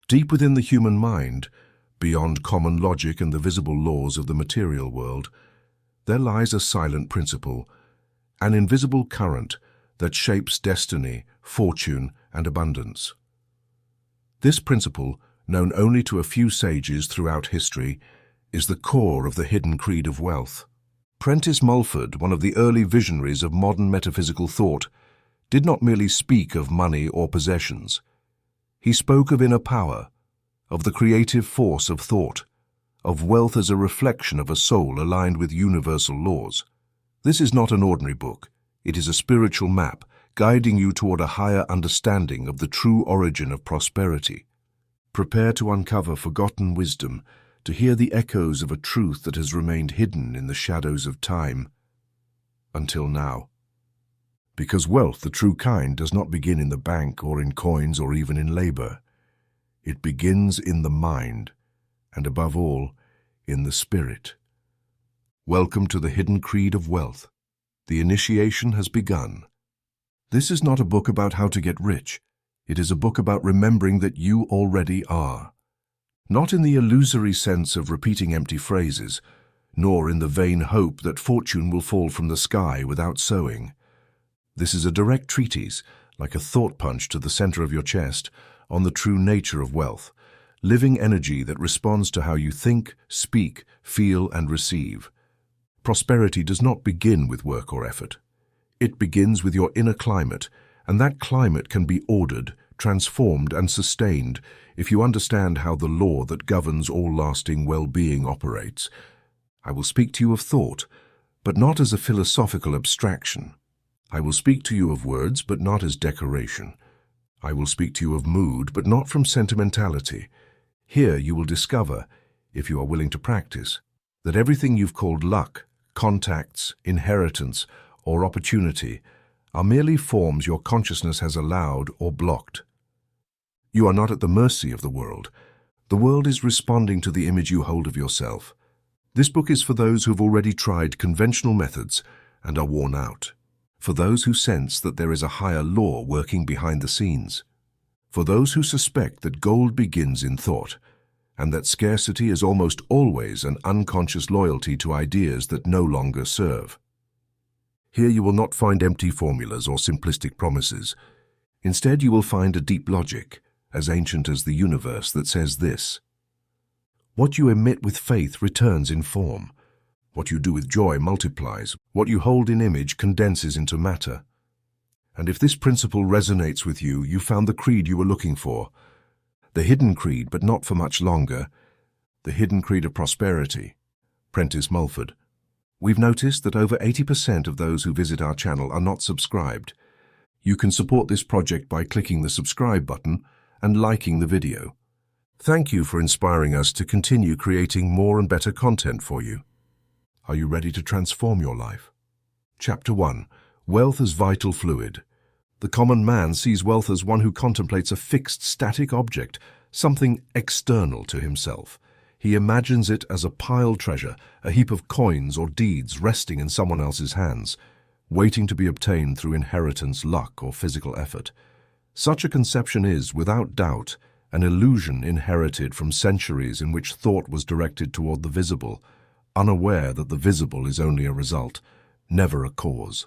Deep within the human mind, beyond common logic and the visible laws of the material world, there lies a silent principle, an invisible current that shapes destiny, fortune, and abundance. This principle, known only to a few sages throughout history, is the core of the hidden creed of wealth. Prentice Mulford, one of the early visionaries of modern metaphysical thought, did not merely speak of money or possessions. He spoke of inner power, of the creative force of thought, of wealth as a reflection of a soul aligned with universal laws. This is not an ordinary book. It is a spiritual map, guiding you toward a higher understanding of the true origin of prosperity. Prepare to uncover forgotten wisdom, to hear the echoes of a truth that has remained hidden in the shadows of time until now. Because wealth, the true kind, does not begin in the bank or in coins or even in labor. It begins in the mind, and above all, in the spirit. Welcome to the hidden creed of wealth. The initiation has begun. This is not a book about how to get rich. It is a book about remembering that you already are. Not in the illusory sense of repeating empty phrases, nor in the vain hope that fortune will fall from the sky without sowing. This is a direct treatise, like a thought punch to the center of your chest, on the true nature of wealth, living energy that responds to how you think, speak, feel, and receive. Prosperity does not begin with work or effort. It begins with your inner climate, and that climate can be ordered, transformed, and sustained if you understand how the law that governs all lasting well-being operates. I will speak to you of thought, but not as a philosophical abstraction. I will speak to you of words, but not as decoration. I will speak to you of mood, but not from sentimentality. Here you will discover, if you are willing to practice, that everything you've called luck, contacts, inheritance, or opportunity are merely forms your consciousness has allowed or blocked. You are not at the mercy of the world. The world is responding to the image you hold of yourself. This book is for those who've already tried conventional methods and are worn out. For those who sense that there is a higher law working behind the scenes. For those who suspect that gold begins in thought, and that scarcity is almost always an unconscious loyalty to ideas that no longer serve. Here you will not find empty formulas or simplistic promises. Instead, you will find a deep logic, as ancient as the universe, that says this: what you emit with faith returns in form. What you do with joy multiplies. What you hold in image condenses into matter. And if this principle resonates with you, you found the creed you were looking for. The hidden creed, but not for much longer. The hidden creed of prosperity. Prentice Mulford. We've noticed that over 80% of those who visit our channel are not subscribed. You can support this project by clicking the subscribe button and liking the video. Thank you for inspiring us to continue creating more and better content for you. Are you ready to transform your life? Chapter 1. Wealth as vital fluid. The common man sees wealth as one who contemplates a fixed, static object, something external to himself. He imagines it as a piled treasure, a heap of coins or deeds resting in someone else's hands, waiting to be obtained through inheritance, luck, or physical effort. Such a conception is, without doubt, an illusion inherited from centuries in which thought was directed toward the visible, unaware that the visible is only a result, never a cause.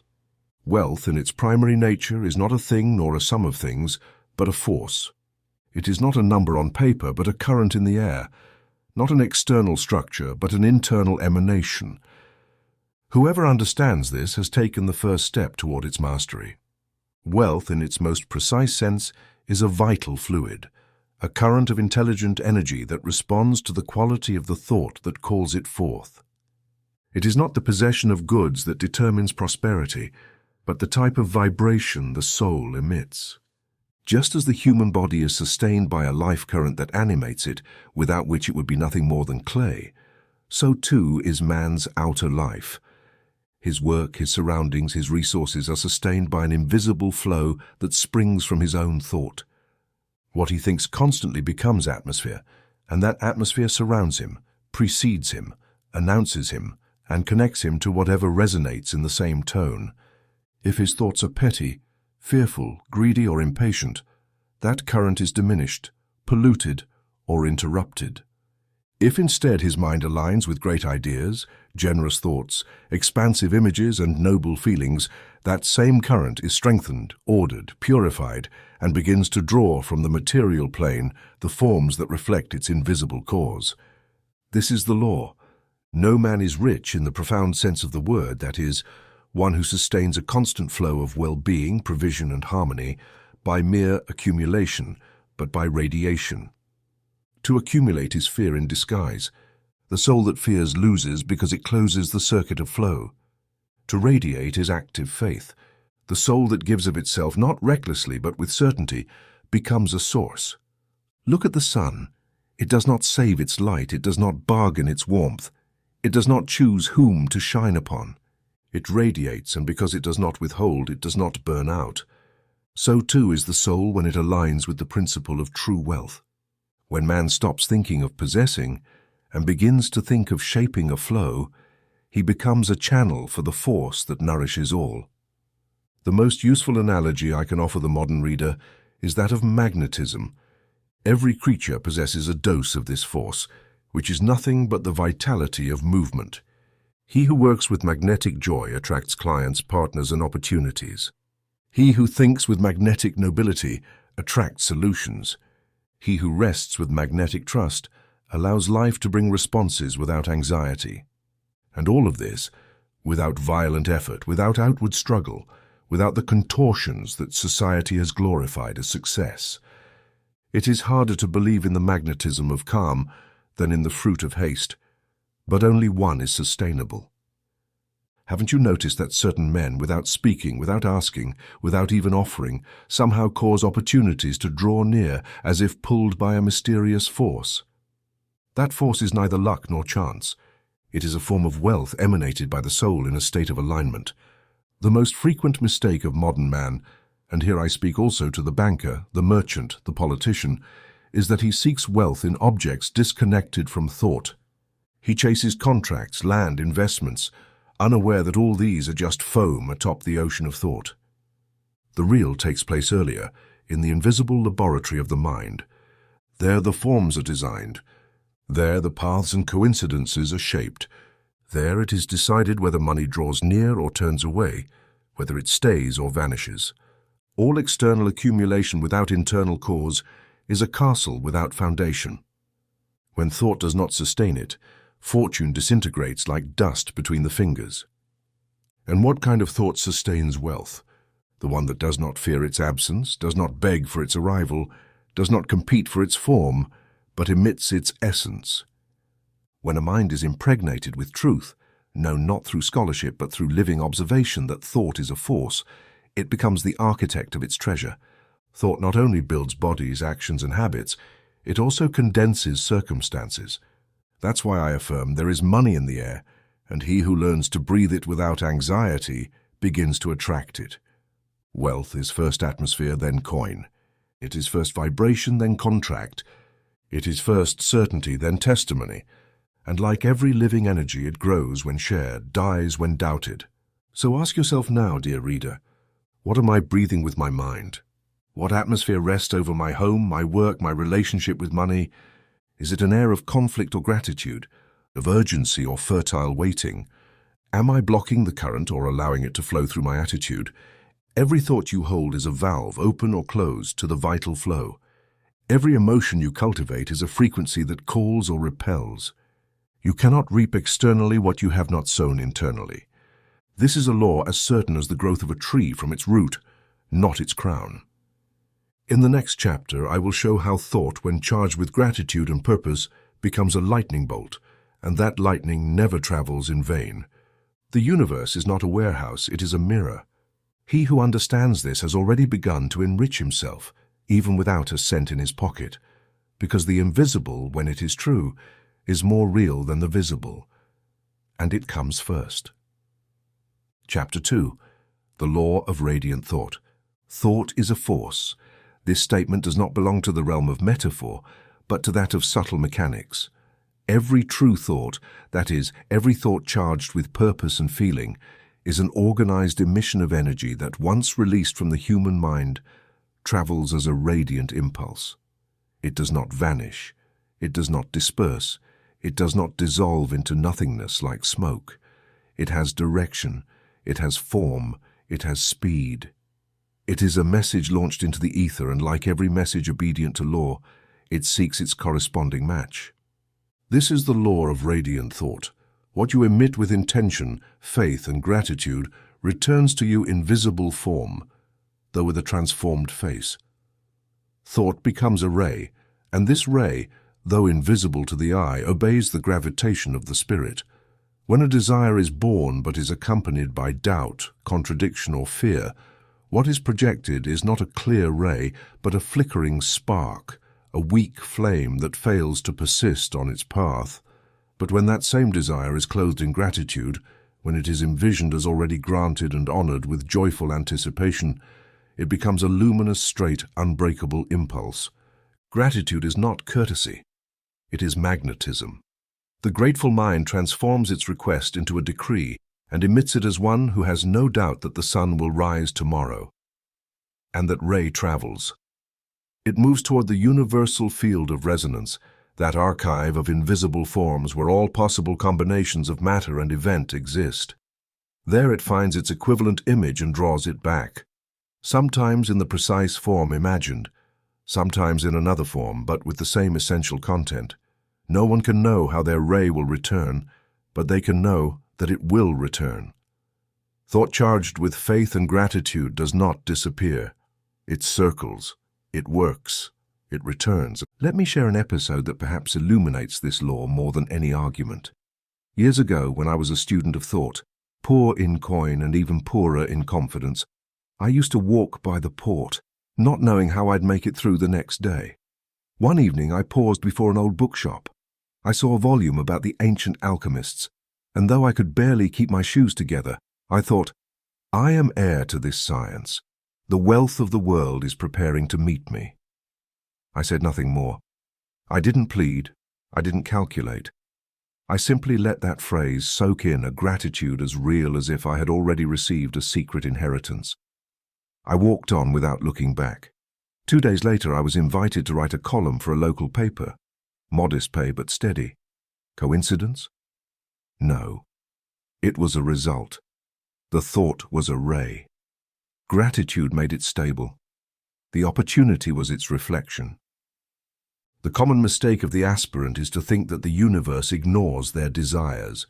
Wealth, in its primary nature, is not a thing nor a sum of things, but a force. It is not a number on paper, but a current in the air, not an external structure, but an internal emanation. Whoever understands this has taken the first step toward its mastery. Wealth, in its most precise sense, is a vital fluid, a current of intelligent energy that responds to the quality of the thought that calls it forth. It is not the possession of goods that determines prosperity, but the type of vibration the soul emits. Just as the human body is sustained by a life current that animates it, without which it would be nothing more than clay, so too is man's outer life. His work, his surroundings, his resources are sustained by an invisible flow that springs from his own thought. What he thinks constantly becomes atmosphere, and that atmosphere surrounds him, precedes him, announces him, and connects him to whatever resonates in the same tone. If his thoughts are petty, fearful, greedy, or impatient, that current is diminished, polluted, or interrupted. If instead his mind aligns with great ideas, generous thoughts, expansive images, and noble feelings, that same current is strengthened, ordered, purified, and begins to draw from the material plane the forms that reflect its invisible cause. This is the law. No man is rich in the profound sense of the word, that is, one who sustains a constant flow of well-being, provision, and harmony by mere accumulation, but by radiation. To accumulate is fear in disguise. The soul that fears loses because it closes the circuit of flow. To radiate is active faith. The soul that gives of itself not recklessly but with certainty becomes a source. Look at the sun. It does not save its light, it does not bargain its warmth. It does not choose whom to shine upon. It radiates, and because it does not withhold, it does not burn out. So too is the soul when it aligns with the principle of true wealth. When man stops thinking of possessing and begins to think of shaping a flow, he becomes a channel for the force that nourishes all. The most useful analogy I can offer the modern reader is that of magnetism. Every creature possesses a dose of this force, which is nothing but the vitality of movement. He who works with magnetic joy attracts clients, partners, and opportunities. He who thinks with magnetic nobility attracts solutions. He who rests with magnetic trust allows life to bring responses without anxiety. And all of this without violent effort, without outward struggle, without the contortions that society has glorified as success. It is harder to believe in the magnetism of calm than in the fruit of haste, but only one is sustainable. Haven't you noticed that certain men, without speaking, without asking, without even offering, somehow cause opportunities to draw near as if pulled by a mysterious force? That force is neither luck nor chance. It is a form of wealth emanated by the soul in a state of alignment. The most frequent mistake of modern man, and here I speak also to the banker, the merchant, the politician, is that he seeks wealth in objects disconnected from thought. He chases contracts, land, investments, unaware that all these are just foam atop the ocean of thought. The real takes place earlier, in the invisible laboratory of the mind. There the forms are designed. There the paths and coincidences are shaped. There it is decided whether money draws near or turns away, whether it stays or vanishes. All external accumulation without internal cause is a castle without foundation. When thought does not sustain it, fortune disintegrates like dust between the fingers. And what kind of thought sustains wealth? The one that does not fear its absence, does not beg for its arrival, does not compete for its form, but emits its essence. When a mind is impregnated with truth, known not through scholarship but through living observation that thought is a force, it becomes the architect of its treasure. Thought not only builds bodies, actions, and habits, it also condenses circumstances. That's why I affirm there is money in the air, and he who learns to breathe it without anxiety begins to attract it. Wealth is first atmosphere, then coin. It is first vibration, then contract. It is first certainty, then testimony. And like every living energy, it grows when shared, dies when doubted. So ask yourself now, dear reader, what am I breathing with my mind? What atmosphere rests over my home, my work, my relationship with money? Is it an air of conflict or gratitude, of urgency or fertile waiting? Am I blocking the current or allowing it to flow through my attitude? Every thought you hold is a valve, open or closed, to the vital flow. Every emotion you cultivate is a frequency that calls or repels. You cannot reap externally what you have not sown internally. This is a law as certain as the growth of a tree from its root, not its crown. In the next chapter, I will show how thought, when charged with gratitude and purpose, becomes a lightning bolt, and that lightning never travels in vain. The universe is not a warehouse, it is a mirror. He who understands this has already begun to enrich himself, even without a cent in his pocket, because the invisible, when it is true, is more real than the visible, and it comes first. Chapter 2. The Law of Radiant Thought. Thought is a force. This statement does not belong to the realm of metaphor, but to that of subtle mechanics. Every true thought, that is, every thought charged with purpose and feeling, is an organized emission of energy that, once released from the human mind, travels as a radiant impulse. It does not vanish. It does not disperse. It does not dissolve into nothingness like smoke. It has direction. It has form. It has speed. It is a message launched into the ether, and like every message obedient to law, it seeks its corresponding match. This is the law of radiant thought. What you emit with intention, faith, and gratitude returns to you in visible form, though with a transformed face. Thought becomes a ray, and this ray, though invisible to the eye, obeys the gravitation of the spirit. When a desire is born but is accompanied by doubt, contradiction, or fear, what is projected is not a clear ray, but a flickering spark, a weak flame that fails to persist on its path. But when that same desire is clothed in gratitude, when it is envisioned as already granted and honored with joyful anticipation, it becomes a luminous, straight, unbreakable impulse. Gratitude is not courtesy. It is magnetism. The grateful mind transforms its request into a decree and emits it as one who has no doubt that the sun will rise tomorrow, and that ray travels. It moves toward the universal field of resonance, that archive of invisible forms where all possible combinations of matter and event exist. There it finds its equivalent image and draws it back, sometimes in the precise form imagined, sometimes in another form, but with the same essential content. No one can know how their ray will return, but they can know that it will return. Thought charged with faith and gratitude does not disappear. It circles, it works, it returns. Let me share an episode that perhaps illuminates this law more than any argument. Years ago, when I was a student of thought, poor in coin and even poorer in confidence, I used to walk by the port, not knowing how I'd make it through the next day. One evening I paused before an old bookshop. I saw a volume about the ancient alchemists, and though I could barely keep my shoes together, I thought, I am heir to this science. The wealth of the world is preparing to meet me. I said nothing more. I didn't plead. I didn't calculate. I simply let that phrase soak in a gratitude as real as if I had already received a secret inheritance. I walked on without looking back. 2 days later, I was invited to write a column for a local paper. Modest pay but steady. Coincidence? No. It was a result. The thought was a ray. Gratitude made it stable. The opportunity was its reflection. The common mistake of the aspirant is to think that the universe ignores their desires.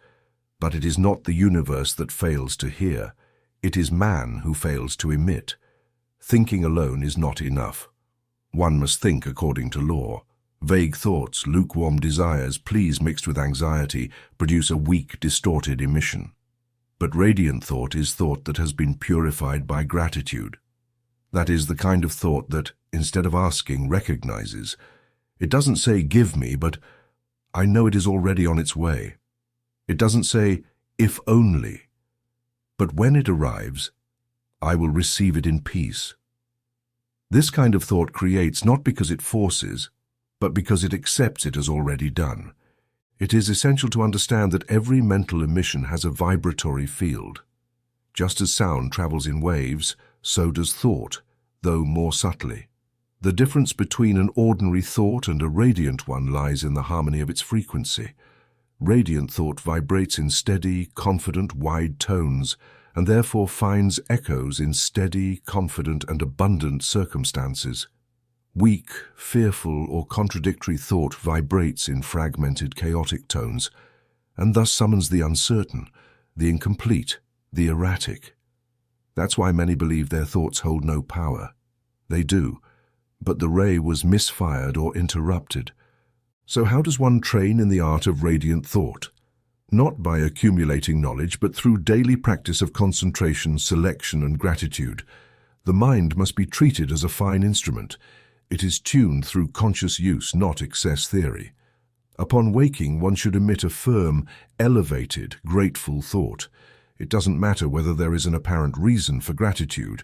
But it is not the universe that fails to hear. It is man who fails to emit. Thinking alone is not enough. One must think according to law. Vague thoughts, lukewarm desires, pleas mixed with anxiety produce a weak, distorted emission. But radiant thought is thought that has been purified by gratitude. That is the kind of thought that, instead of asking, recognizes. It doesn't say, give me, but I know it is already on its way. It doesn't say, if only, but when it arrives, I will receive it in peace. This kind of thought creates not because it forces, but because it accepts it as already done. It is essential to understand that every mental emission has a vibratory field. Just as sound travels in waves, so does thought, though more subtly. The difference between an ordinary thought and a radiant one lies in the harmony of its frequency. Radiant thought vibrates in steady, confident, wide tones, and therefore finds echoes in steady, confident, and abundant circumstances. Weak, fearful, or contradictory thought vibrates in fragmented, chaotic tones, and thus summons the uncertain, the incomplete, the erratic. That's why many believe their thoughts hold no power. They do, but the ray was misfired or interrupted. So how does one train in the art of radiant thought? Not by accumulating knowledge, but through daily practice of concentration, selection, and gratitude. The mind must be treated as a fine instrument. It is tuned through conscious use, not excess theory. Upon waking, one should emit a firm, elevated, grateful thought. It doesn't matter whether there is an apparent reason for gratitude.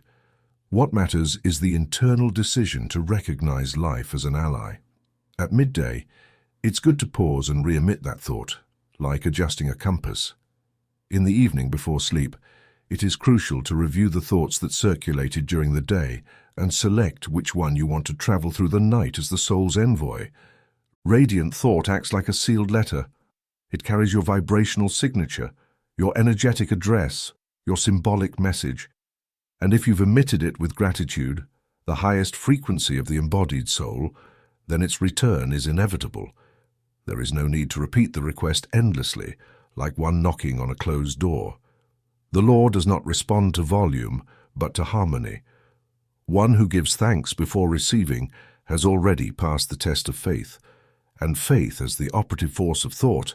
What matters is the internal decision to recognize life as an ally. At midday, it's good to pause and re-emit that thought, like adjusting a compass. In the evening before sleep, it is crucial to review the thoughts that circulated during the day and select which one you want to travel through the night as the soul's envoy. Radiant thought acts like a sealed letter. It carries your vibrational signature, your energetic address, your symbolic message. And if you've emitted it with gratitude, the highest frequency of the embodied soul, then its return is inevitable. There is no need to repeat the request endlessly, like one knocking on a closed door. The law does not respond to volume, but to harmony. One who gives thanks before receiving has already passed the test of faith, and faith, as the operative force of thought,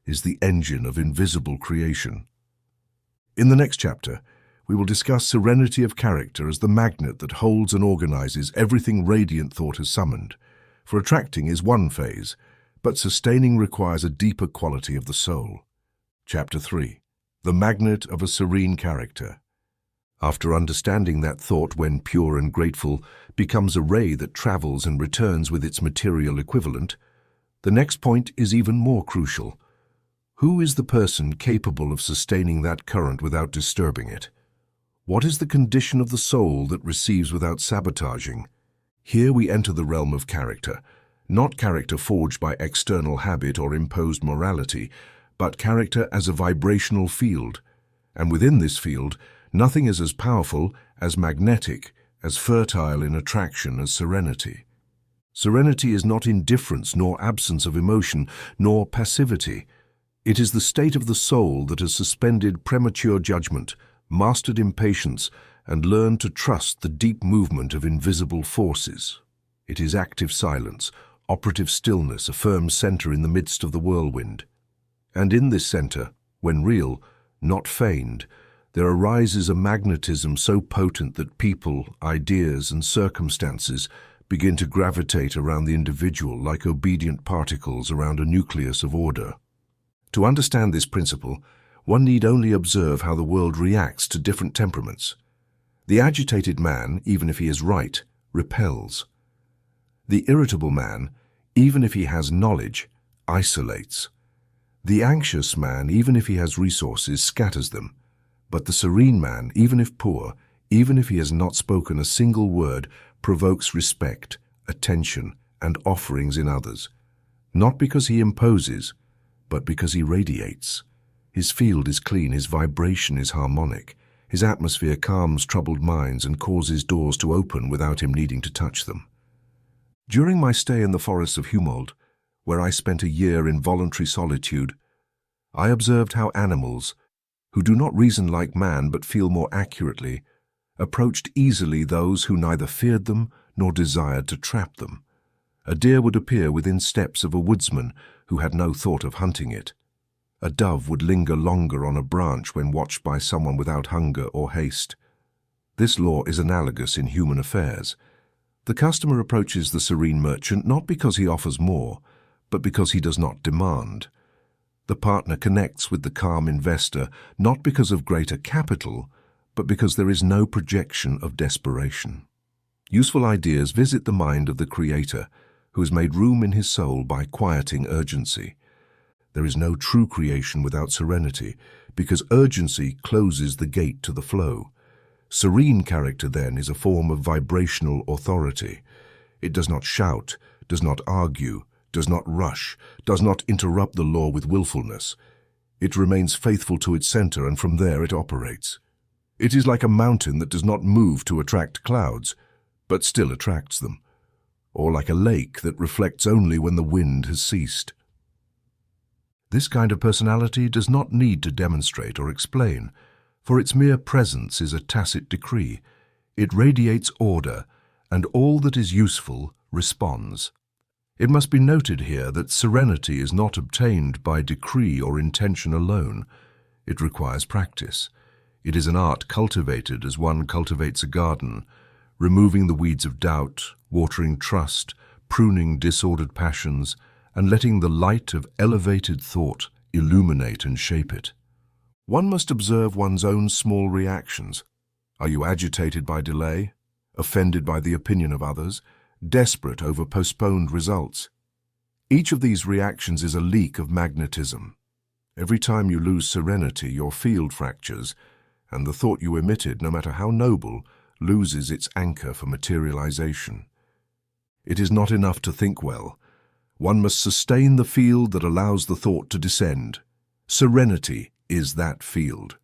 is the engine of invisible creation. In the next chapter, we will discuss serenity of character as the magnet that holds and organizes everything radiant thought has summoned. For attracting is one phase, but sustaining requires a deeper quality of the soul. Chapter 3. The magnet of a serene character. After understanding that thought, when pure and grateful, becomes a ray that travels and returns with its material equivalent, the next point is even more crucial. Who is the person capable of sustaining that current without disturbing it? What is the condition of the soul that receives without sabotaging? Here we enter the realm of character, not character forged by external habit or imposed morality, but character as a vibrational field. And within this field, nothing is as powerful, as magnetic, as fertile in attraction as serenity. Serenity is not indifference, nor absence of emotion, nor passivity. It is the state of the soul that has suspended premature judgment, mastered impatience, and learned to trust the deep movement of invisible forces. It is active silence, operative stillness, a firm center in the midst of the whirlwind. And in this center, when real, not feigned, there arises a magnetism so potent that people, ideas, and circumstances begin to gravitate around the individual like obedient particles around a nucleus of order. To understand this principle, one need only observe how the world reacts to different temperaments. The agitated man, even if he is right, repels. The irritable man, even if he has knowledge, isolates. The anxious man, even if he has resources, scatters them. But the serene man, even if poor, even if he has not spoken a single word, provokes respect, attention, and offerings in others, not because he imposes, but because he radiates. His field is clean, his vibration is harmonic, his atmosphere calms troubled minds and causes doors to open without him needing to touch them. During my stay in the forests of Humboldt, where I spent a year in voluntary solitude, I observed how animals, who do not reason like man but feel more accurately, approached easily those who neither feared them nor desired to trap them. A deer would appear within steps of a woodsman who had no thought of hunting it. A dove would linger longer on a branch when watched by someone without hunger or haste. This law is analogous in human affairs. The customer approaches the serene merchant not because he offers more, but because he does not demand. The partner connects with the calm investor not because of greater capital, but because there is no projection of desperation. Useful ideas visit the mind of the Creator, who has made room in his soul by quieting urgency. There is no true creation without serenity, because urgency closes the gate to the flow. Serene character, then, is a form of vibrational authority. It does not shout, does not argue, does not rush, does not interrupt the law with willfulness. It remains faithful to its center, and from there it operates. It is like a mountain that does not move to attract clouds, but still attracts them, or like a lake that reflects only when the wind has ceased. This kind of personality does not need to demonstrate or explain, for its mere presence is a tacit decree. It radiates order, and all that is useful responds. It must be noted here that serenity is not obtained by decree or intention alone. It requires practice. It is an art cultivated as one cultivates a garden, removing the weeds of doubt, watering trust, pruning disordered passions, and letting the light of elevated thought illuminate and shape it. One must observe one's own small reactions. Are you agitated by delay, offended by the opinion of others, desperate over postponed results? Each of these reactions is a leak of magnetism. Every time you lose serenity, your field fractures, and the thought you emitted, no matter how noble, loses its anchor for materialization. It is not enough to think well. One must sustain the field that allows the thought to descend. Serenity is that field.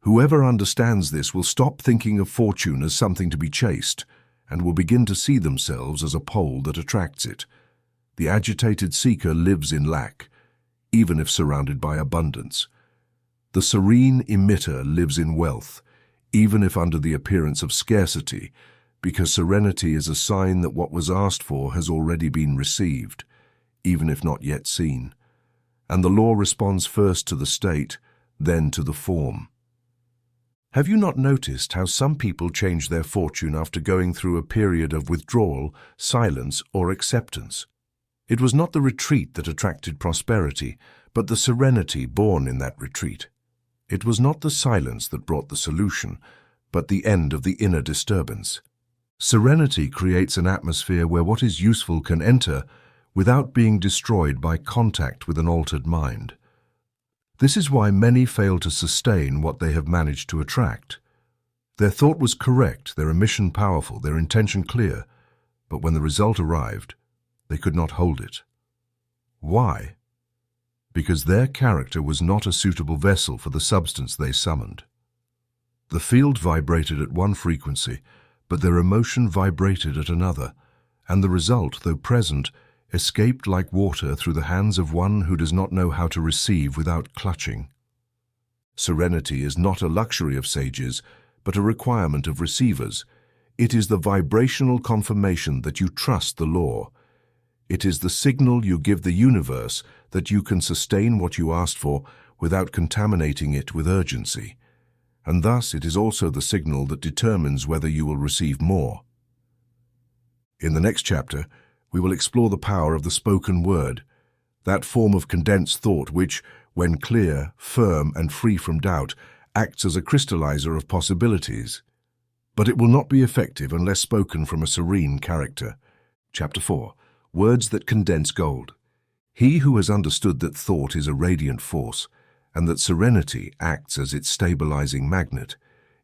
Whoever understands this will stop thinking of fortune as something to be chased, and will begin to see themselves as a pole that attracts it. The agitated seeker lives in lack, even if surrounded by abundance. The serene emitter lives in wealth, even if under the appearance of scarcity, because serenity is a sign that what was asked for has already been received, even if not yet seen. And the law responds first to the state, then to the form. Have you not noticed how some people change their fortune after going through a period of withdrawal, silence, or acceptance? It was not the retreat that attracted prosperity, but the serenity born in that retreat. It was not the silence that brought the solution, but the end of the inner disturbance. Serenity creates an atmosphere where what is useful can enter without being destroyed by contact with an altered mind. This is why many fail to sustain what they have managed to attract. Their thought was correct, their mission powerful, their intention clear, but when the result arrived, they could not hold it. Why? Because their character was not a suitable vessel for the substance they summoned. The field vibrated at one frequency, but their emotion vibrated at another, and the result, though present, escaped like water through the hands of one who does not know how to receive without clutching. Serenity is not a luxury of sages, but a requirement of receivers. It is the vibrational confirmation that you trust the law. It is the signal you give the universe that you can sustain what you asked for without contaminating it with urgency. And thus it is also the signal that determines whether you will receive more. In the next chapter, we will explore the power of the spoken word, that form of condensed thought which, when clear, firm, and free from doubt, acts as a crystallizer of possibilities. But it will not be effective unless spoken from a serene character. Chapter 4. Words that condense gold. He who has understood that thought is a radiant force, and that serenity acts as its stabilizing magnet,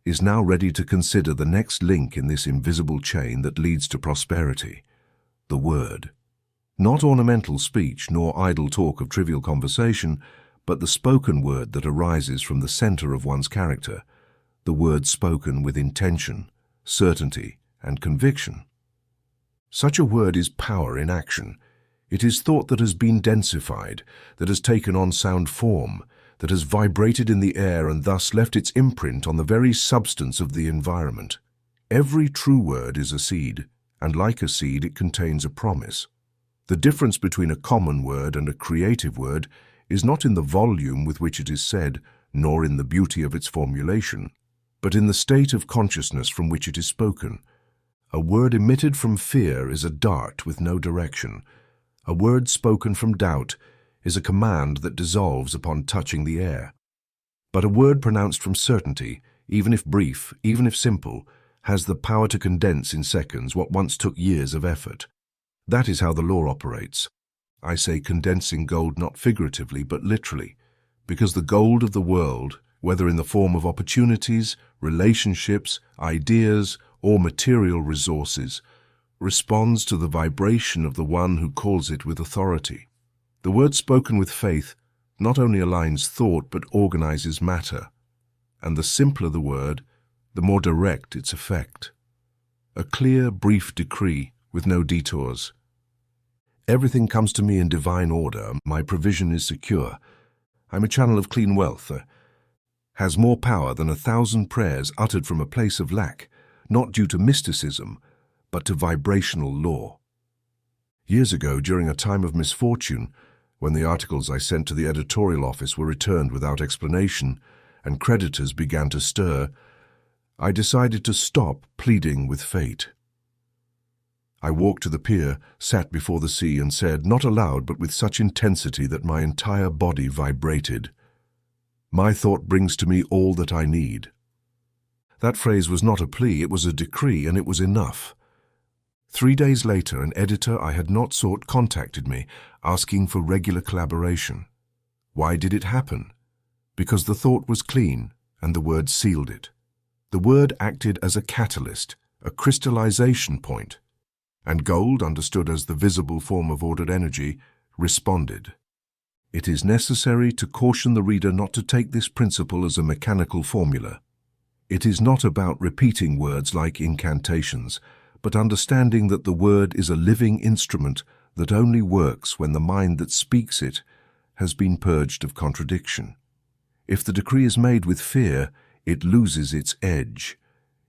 is now ready to consider the next link in this invisible chain that leads to prosperity. The word. Not ornamental speech nor idle talk of trivial conversation, but the spoken word that arises from the center of one's character, the word spoken with intention, certainty, and conviction. Such a word is power in action. It is thought that has been densified, that has taken on sound form, that has vibrated in the air and thus left its imprint on the very substance of the environment. Every true word is a seed, and like a seed it contains a promise. The difference between a common word and a creative word is not in the volume with which it is said, nor in the beauty of its formulation, but in the state of consciousness from which it is spoken. A word emitted from fear is a dart with no direction. A word spoken from doubt is a command that dissolves upon touching the air. But a word pronounced from certainty, even if brief, even if simple, has the power to condense in seconds what once took years of effort. That is how the law operates. I say condensing gold not figuratively but literally, because the gold of the world, whether in the form of opportunities, relationships, ideas, or material resources, responds to the vibration of the one who calls it with authority. The word spoken with faith not only aligns thought but organizes matter, and the simpler the word, the more direct its effect. A clear, brief decree with no detours. Everything comes to me in divine order. My provision is secure. I'm a channel of clean wealth. Has more power than 1,000 prayers uttered from a place of lack, not due to mysticism, but to vibrational law. Years ago, during a time of misfortune, when the articles I sent to the editorial office were returned without explanation and creditors began to stir, I decided to stop pleading with fate. I walked to the pier, sat before the sea, and said, not aloud but with such intensity that my entire body vibrated, "My thought brings to me all that I need." That phrase was not a plea, it was a decree, and it was enough. 3 days later, an editor I had not sought contacted me, asking for regular collaboration. Why did it happen? Because the thought was clean, and the word sealed it. The word acted as a catalyst, a crystallization point, and gold, understood as the visible form of ordered energy, responded. It is necessary to caution the reader not to take this principle as a mechanical formula. It is not about repeating words like incantations, but understanding that the word is a living instrument that only works when the mind that speaks it has been purged of contradiction. If the decree is made with fear, it loses its edge.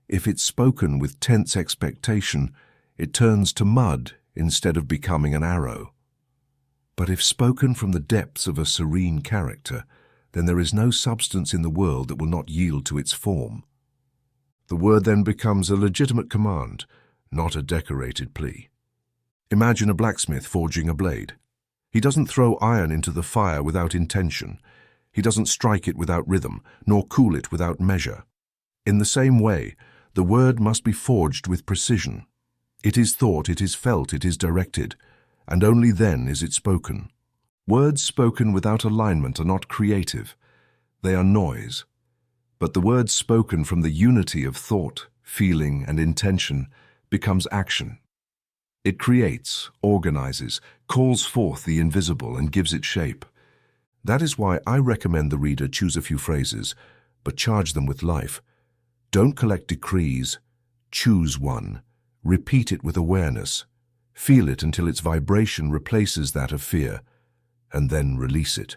If it's spoken with tense expectation, it turns to mud instead of becoming an arrow. But if spoken from the depths of a serene character, then there is no substance in the world that will not yield to its form. The word then becomes a legitimate command, not a decorated plea. Imagine a blacksmith forging a blade. He doesn't throw iron into the fire without intention. He doesn't strike it without rhythm, nor cool it without measure. In the same way, the word must be forged with precision. It is thought, it is felt, it is directed, and only then is it spoken. Words spoken without alignment are not creative. They are noise. But the word spoken from the unity of thought, feeling, and intention becomes action. It creates, organizes, calls forth the invisible, and gives it shape. That is why I recommend the reader choose a few phrases, but charge them with life. Don't collect decrees. Choose one. Repeat it with awareness. Feel it until its vibration replaces that of fear, and then release it.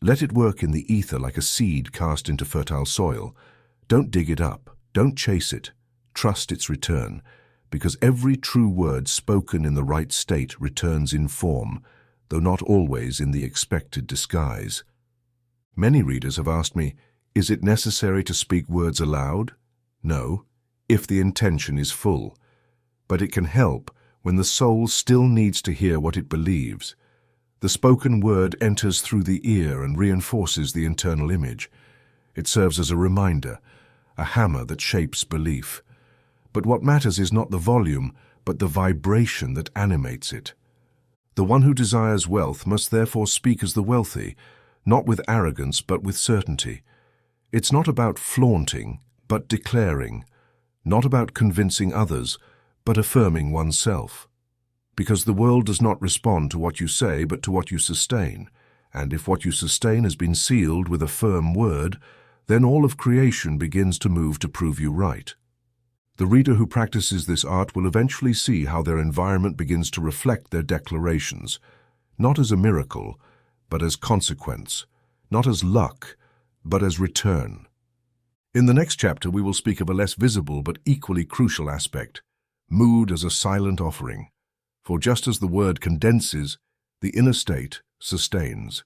Let it work in the ether like a seed cast into fertile soil. Don't dig it up. Don't chase it. Trust its return, because every true word spoken in the right state returns in form, though not always in the expected disguise. Many readers have asked me, is it necessary to speak words aloud? No, if the intention is full. But it can help when the soul still needs to hear what it believes. The spoken word enters through the ear and reinforces the internal image. It serves as a reminder, a hammer that shapes belief. But what matters is not the volume, but the vibration that animates it. The one who desires wealth must therefore speak as the wealthy, not with arrogance but with certainty. It's not about flaunting, but declaring, not about convincing others, but affirming oneself. Because the world does not respond to what you say, but to what you sustain. And if what you sustain has been sealed with a firm word, then all of creation begins to move to prove you right. The reader who practices this art will eventually see how their environment begins to reflect their declarations, not as a miracle, but as consequence, not as luck, but as return. In the next chapter, we will speak of a less visible but equally crucial aspect, mood as a silent offering. For just as the word condenses, the inner state sustains.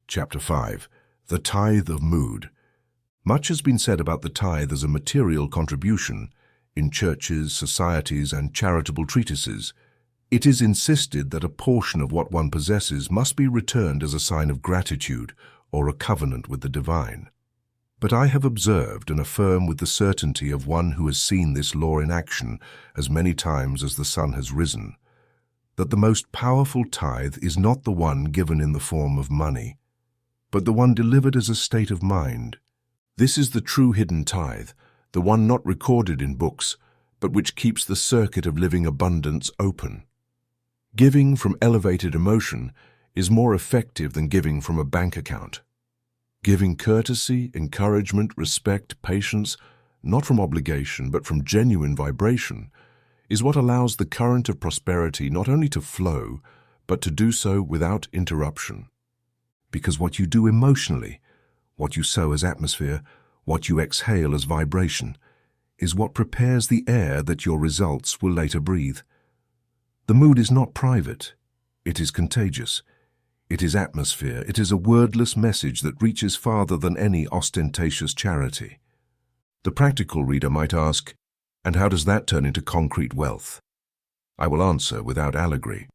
Chapter 5. The Tithe of Mood. Much has been said about the tithe as a material contribution in churches, societies, and charitable treatises. It is insisted that a portion of what one possesses must be returned as a sign of gratitude or a covenant with the divine. But I have observed and affirm with the certainty of one who has seen this law in action as many times as the sun has risen, that the most powerful tithe is not the one given in the form of money, but the one delivered as a state of mind. This is the true hidden tithe, the one not recorded in books, but which keeps the circuit of living abundance open. Giving from elevated emotion is more effective than giving from a bank account. Giving courtesy, encouragement, respect, patience, not from obligation but from genuine vibration, is what allows the current of prosperity not only to flow, but to do so without interruption. Because what you do emotionally, what you sow as atmosphere, what you exhale as vibration, is what prepares the air that your results will later breathe. The mood is not private. It is contagious. It is atmosphere. It is a wordless message that reaches farther than any ostentatious charity. The practical reader might ask, and how does that turn into concrete wealth? I will answer without allegory.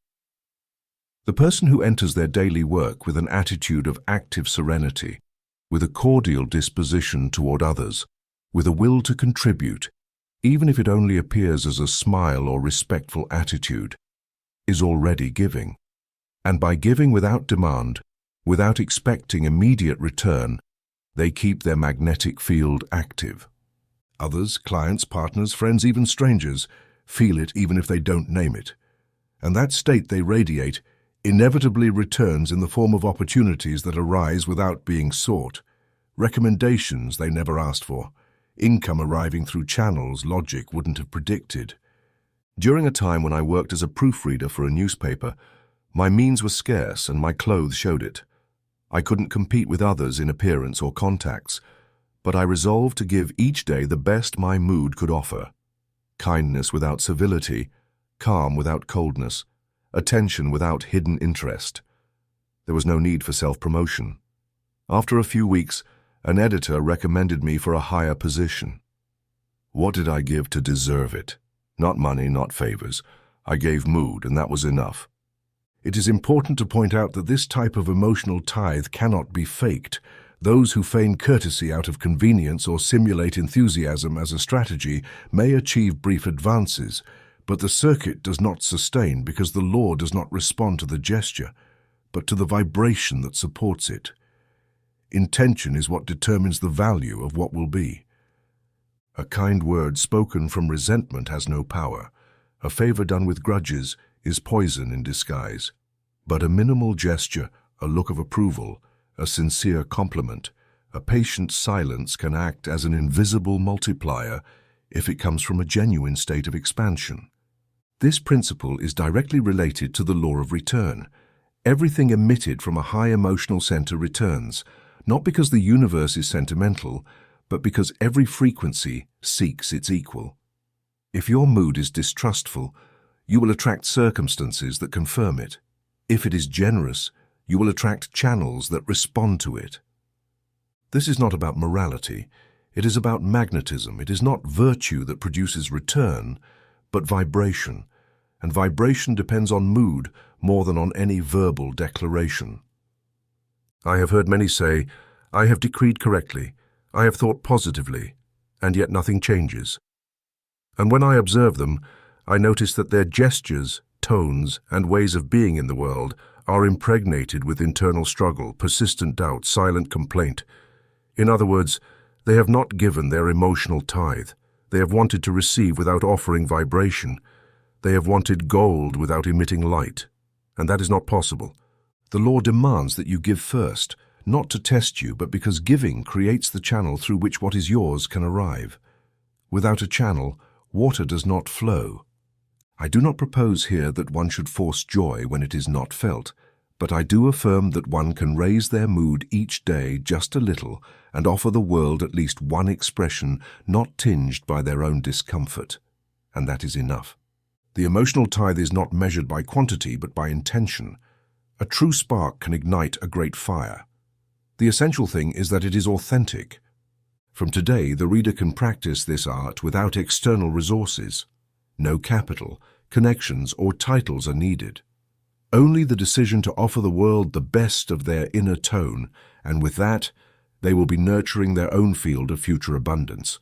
The person who enters their daily work with an attitude of active serenity, with a cordial disposition toward others, with a will to contribute, even if it only appears as a smile or respectful attitude, is already giving. And by giving without demand, without expecting immediate return, they keep their magnetic field active. Others, clients, partners, friends, even strangers, feel it even if they don't name it. And that state they radiate inevitably returns in the form of opportunities that arise without being sought, recommendations they never asked for, income arriving through channels logic wouldn't have predicted. During a time when I worked as a proofreader for a newspaper, my means were scarce and my clothes showed it. I couldn't compete with others in appearance or contacts, but I resolved to give each day the best my mood could offer. Kindness without civility, calm without coldness, attention without hidden interest. There was no need for self-promotion. After a few weeks, an editor recommended me for a higher position. What did I give to deserve it? Not money, not favors. I gave mood, and that was enough. It is important to point out that this type of emotional tithe cannot be faked. Those who feign courtesy out of convenience or simulate enthusiasm as a strategy may achieve brief advances, but the circuit does not sustain because the law does not respond to the gesture, but to the vibration that supports it. Intention is what determines the value of what will be. A kind word spoken from resentment has no power. A favor done with grudges is poison in disguise. But a minimal gesture, a look of approval, a sincere compliment, a patient silence can act as an invisible multiplier if it comes from a genuine state of expansion. This principle is directly related to the law of return. Everything emitted from a high emotional center returns, not because the universe is sentimental, but because every frequency seeks its equal. If your mood is distrustful, you will attract circumstances that confirm it. If it is generous, you will attract channels that respond to it. This is not about morality. It is about magnetism. It is not virtue that produces return, but vibration. And vibration depends on mood more than on any verbal declaration. I have heard many say, "I have decreed correctly, I have thought positively, and yet nothing changes." And when I observe them, I notice that their gestures, tones, and ways of being in the world are impregnated with internal struggle, persistent doubt, silent complaint. In other words, they have not given their emotional tithe. They have wanted to receive without offering vibration. They have wanted gold without emitting light. And that is not possible. The law demands that you give first, not to test you, but because giving creates the channel through which what is yours can arrive. Without a channel, water does not flow. I do not propose here that one should force joy when it is not felt, but I do affirm that one can raise their mood each day just a little and offer the world at least one expression not tinged by their own discomfort. And that is enough. The emotional tithe is not measured by quantity but by intention. A true spark can ignite a great fire. The essential thing is that it is authentic. From today, the reader can practice this art without external resources. No capital, connections, or titles are needed. Only the decision to offer the world the best of their inner tone, and with that, they will be nurturing their own field of future abundance.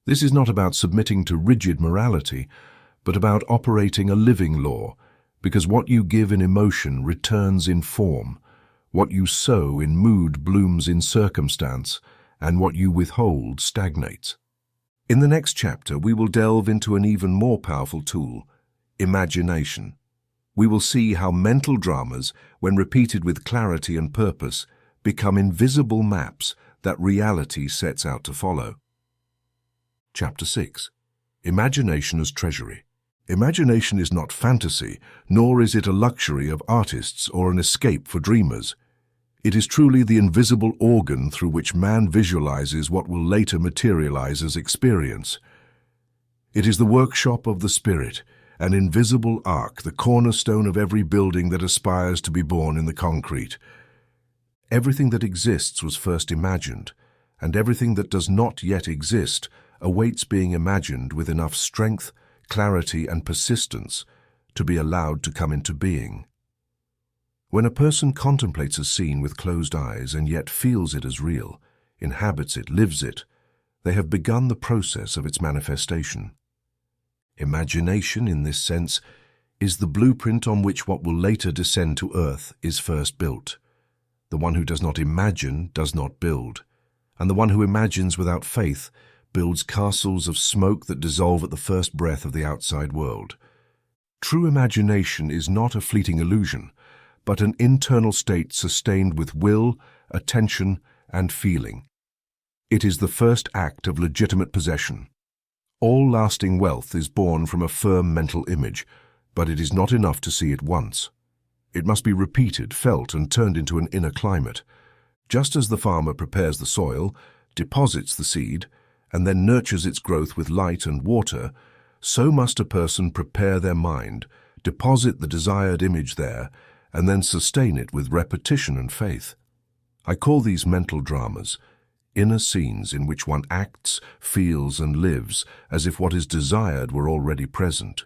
This is not about submitting to rigid morality, but about operating a living law, because what you give in emotion returns in form, what you sow in mood blooms in circumstance, and what you withhold stagnates. In the next chapter, we will delve into an even more powerful tool, imagination. We will see how mental dramas, when repeated with clarity and purpose, become invisible maps that reality sets out to follow. Chapter 6. Imagination as Treasury. Imagination is not fantasy, nor is it a luxury of artists or an escape for dreamers. It is truly the invisible organ through which man visualizes what will later materialize as experience. It is the workshop of the spirit, an invisible ark, the cornerstone of every building that aspires to be born in the concrete. Everything that exists was first imagined, and everything that does not yet exist awaits being imagined with enough strength, clarity, and persistence to be allowed to come into being. When a person contemplates a scene with closed eyes and yet feels it as real, inhabits it, lives it, they have begun the process of its manifestation. Imagination, in this sense, is the blueprint on which what will later descend to earth is first built. The one who does not imagine does not build, and the one who imagines without faith builds castles of smoke that dissolve at the first breath of the outside world. True imagination is not a fleeting illusion, but an internal state sustained with will, attention, and feeling. It is the first act of legitimate possession. All lasting wealth is born from a firm mental image, but it is not enough to see it once. It must be repeated, felt, and turned into an inner climate. Just as the farmer prepares the soil, deposits the seed, and then nurtures its growth with light and water, so must a person prepare their mind, deposit the desired image there, and then sustain it with repetition and faith. I call these mental dramas, inner scenes in which one acts, feels, and lives as if what is desired were already present.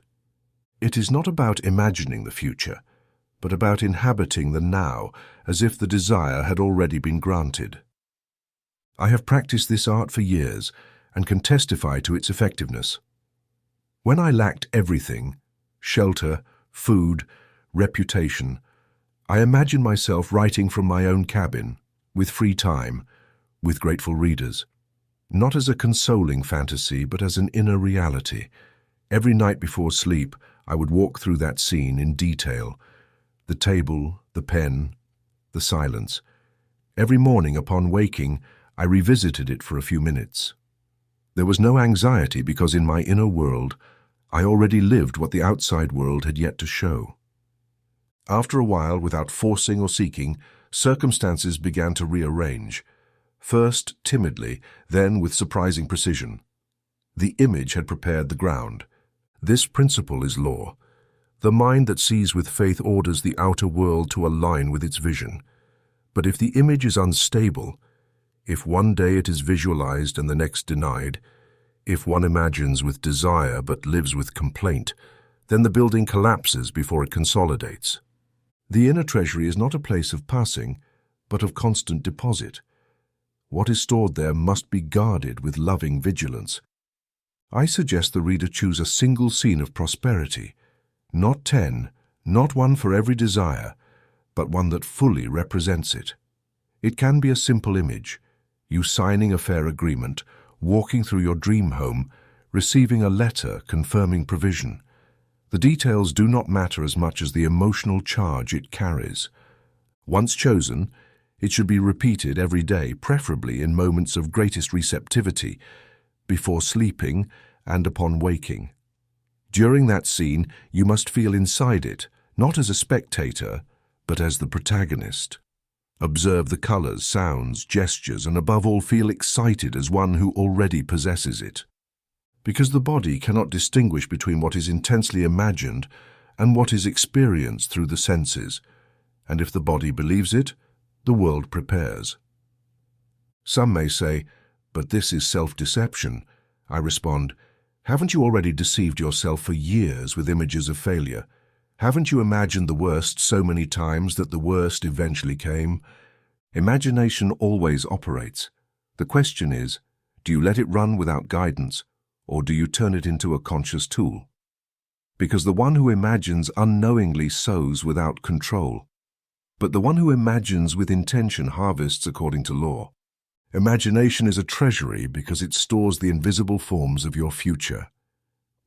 It is not about imagining the future, but about inhabiting the now as if the desire had already been granted. I have practiced this art for years and can testify to its effectiveness. When I lacked everything, shelter, food, reputation, I imagined myself writing from my own cabin, with free time, with grateful readers. Not as a consoling fantasy, but as an inner reality. Every night before sleep, I would walk through that scene in detail. The table, the pen, the silence. Every morning upon waking, I revisited it for a few minutes. There was no anxiety because in my inner world, I already lived what the outside world had yet to show. After a while, without forcing or seeking, circumstances began to rearrange. First timidly, then with surprising precision. The image had prepared the ground. This principle is law. The mind that sees with faith orders the outer world to align with its vision. But if the image is unstable, if one day it is visualized and the next denied, if one imagines with desire but lives with complaint, then the building collapses before it consolidates. The inner treasury is not a place of passing, but of constant deposit. What is stored there must be guarded with loving vigilance. I suggest the reader choose a single scene of prosperity, not 10, not one for every desire, but one that fully represents it. It can be a simple image, you signing a fair agreement, walking through your dream home, receiving a letter confirming provision. The details do not matter as much as the emotional charge it carries. Once chosen, it should be repeated every day, preferably in moments of greatest receptivity, before sleeping and upon waking. During that scene, you must feel inside it, not as a spectator, but as the protagonist. Observe the colors, sounds, gestures, and above all feel excited as one who already possesses it. Because the body cannot distinguish between what is intensely imagined and what is experienced through the senses, and if the body believes it, the world prepares. Some may say, but this is self-deception. I respond, haven't you already deceived yourself for years with images of failure? Haven't you imagined the worst so many times that the worst eventually came? Imagination always operates. The question is, do you let it run without guidance, or do you turn it into a conscious tool? Because the one who imagines unknowingly sows without control, but the one who imagines with intention harvests according to law. Imagination is a treasury because it stores the invisible forms of your future.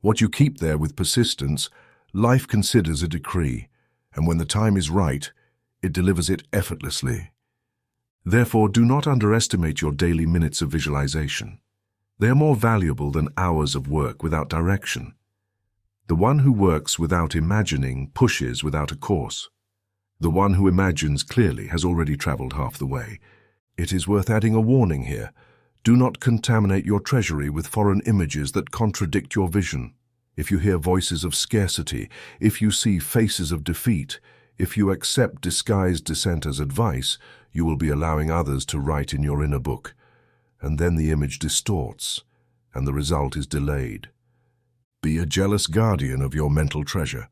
What you keep there with persistence, life considers a decree, and when the time is right, it delivers it effortlessly. Therefore, do not underestimate your daily minutes of visualization. They are more valuable than hours of work without direction. The one who works without imagining pushes without a course. The one who imagines clearly has already traveled half the way. It is worth adding a warning here. Do not contaminate your treasury with foreign images that contradict your vision. If you hear voices of scarcity, if you see faces of defeat, if you accept disguised dissent as advice, you will be allowing others to write in your inner book. And then the image distorts, and the result is delayed. Be a jealous guardian of your mental treasure.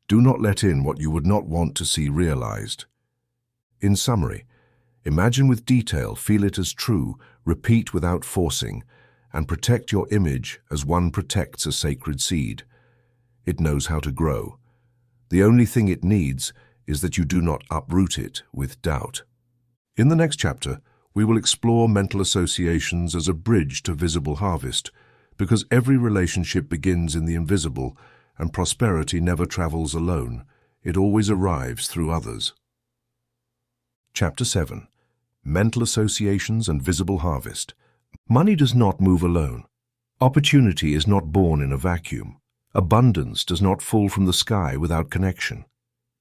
Do not let in what you would not want to see realized. In summary, imagine with detail, feel it as true, repeat without forcing, and protect your image as one protects a sacred seed. It knows how to grow. The only thing it needs is that you do not uproot it with doubt. In the next chapter, We will explore mental associations as a bridge to visible harvest, because every relationship begins in the invisible, and prosperity never travels alone. It always arrives through others. Chapter 7. Mental Associations and Visible Harvest. Money does not move alone. Opportunity is not born in a vacuum. Abundance does not fall from the sky without connection.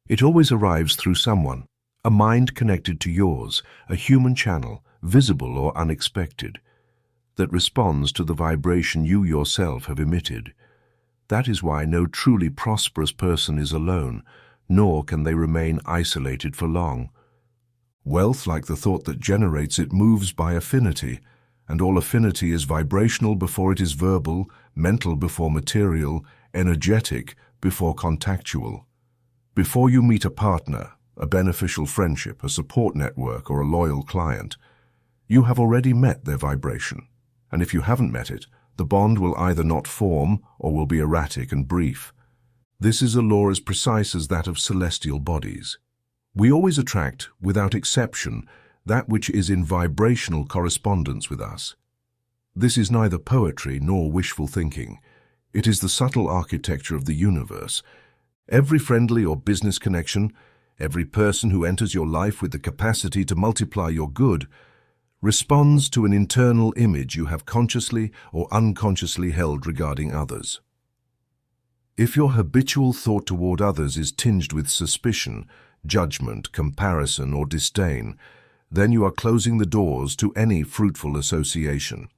It always arrives through someone, a mind connected to yours, a human channel, visible or unexpected, that responds to the vibration you yourself have emitted. That is why no truly prosperous person is alone, nor can they remain isolated for long. Wealth, like the thought that generates it, moves by affinity, and all affinity is vibrational before it is verbal, mental before material, energetic before contactual. Before you meet a partner, a beneficial friendship, a support network, or a loyal client, you have already met their vibration. And if you haven't met it, the bond will either not form or will be erratic and brief. This is a law as precise as that of celestial bodies. We always attract, without exception, that which is in vibrational correspondence with us. This is neither poetry nor wishful thinking. It is the subtle architecture of the universe. Every friendly or business connection, every person who enters your life with the capacity to multiply your good, responds to an internal image you have consciously or unconsciously held regarding others. If your habitual thought toward others is tinged with suspicion, judgment, comparison, or disdain, then you are closing the doors to any fruitful association.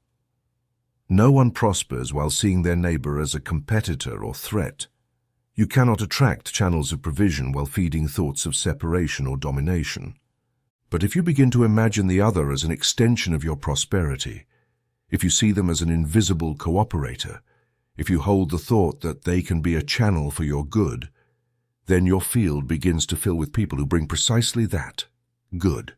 No one prospers while seeing their neighbor as a competitor or threat. You cannot attract channels of provision while feeding thoughts of separation or domination. But if you begin to imagine the other as an extension of your prosperity, if you see them as an invisible cooperator, if you hold the thought that they can be a channel for your good, then your field begins to fill with people who bring precisely that, good.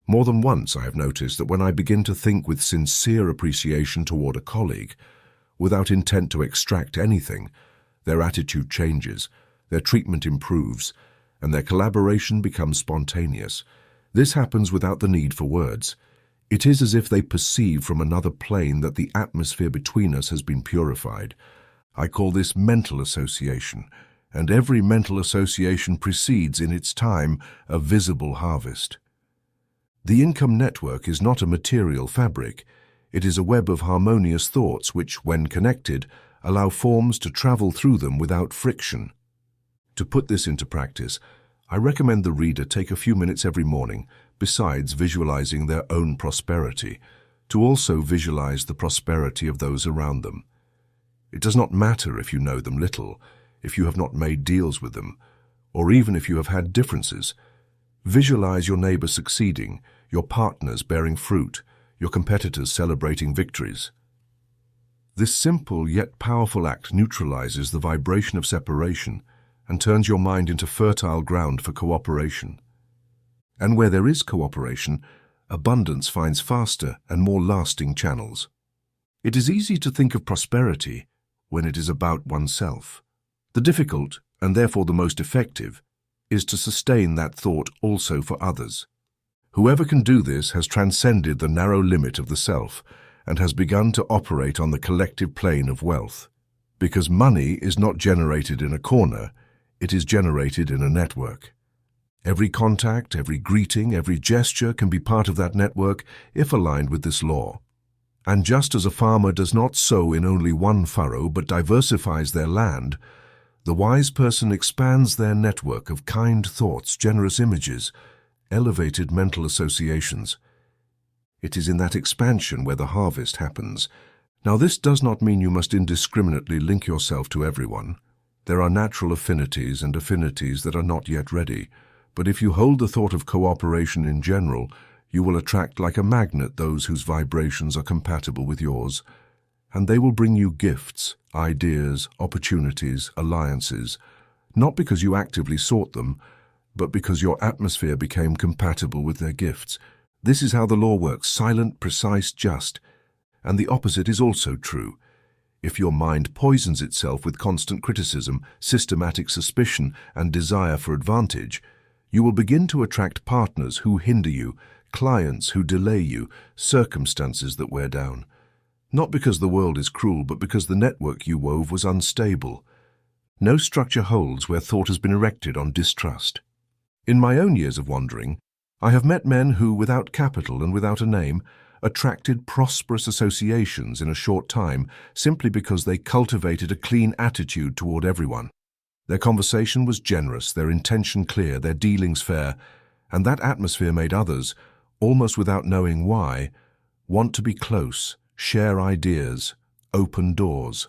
More than once I have noticed that when I begin to think with sincere appreciation toward a colleague, without intent to extract anything, their attitude changes, their treatment improves, and their collaboration becomes spontaneous. This happens without the need for words. It is as if they perceive from another plane that the atmosphere between us has been purified. I call this mental association, and every mental association precedes in its time a visible harvest. The income network is not a material fabric. It is a web of harmonious thoughts which, when connected, allow forms to travel through them without friction. To put this into practice, I recommend the reader take a few minutes every morning, besides visualizing their own prosperity, to also visualize the prosperity of those around them. It does not matter if you know them little, if you have not made deals with them, or even if you have had differences. Visualize your neighbor succeeding, your partners bearing fruit, your competitors celebrating victories. This simple yet powerful act neutralizes the vibration of separation and turns your mind into fertile ground for cooperation. And where there is cooperation, abundance finds faster and more lasting channels. It is easy to think of prosperity when it is about oneself. The difficult, and therefore the most effective, is to sustain that thought also for others. Whoever can do this has transcended the narrow limit of the self and has begun to operate on the collective plane of wealth. Because money is not generated in a corner, it is generated in a network. Every contact, every greeting, every gesture can be part of that network if aligned with this law. And just as a farmer does not sow in only one furrow but diversifies their land, the wise person expands their network of kind thoughts, generous images, elevated mental associations. It is in that expansion where the harvest happens. Now, this does not mean you must indiscriminately link yourself to everyone. There are natural affinities and affinities that are not yet ready. But if you hold the thought of cooperation in general, you will attract like a magnet those whose vibrations are compatible with yours. And they will bring you gifts, ideas, opportunities, alliances, not because you actively sought them, but because your atmosphere became compatible with their gifts. This is how the law works: silent, precise, just. And the opposite is also true. If your mind poisons itself with constant criticism, systematic suspicion, and desire for advantage, You will begin to attract partners who hinder you, clients who delay you, circumstances that wear down. Not because the world is cruel, but because the network you wove was unstable. No structure holds where thought has been erected on distrust. In my own years of wandering, I have met men who, without capital and without a name, attracted prosperous associations in a short time simply because they cultivated a clean attitude toward everyone. Their conversation was generous, their intention clear, their dealings fair, and that atmosphere made others, almost without knowing why, want to be close, share ideas, open doors.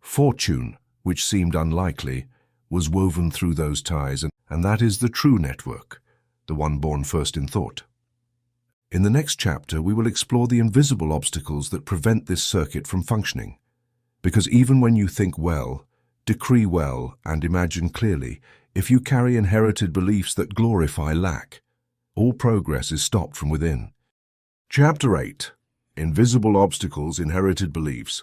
Fortune, which seemed unlikely, was woven through those ties, and that is the true network, the one born first in thought. In the next chapter, we will explore the invisible obstacles that prevent this circuit from functioning. Because even when you think well, decree well, and imagine clearly, if you carry inherited beliefs that glorify lack, all progress is stopped from within. Chapter 8. Invisible Obstacles, Inherited Beliefs.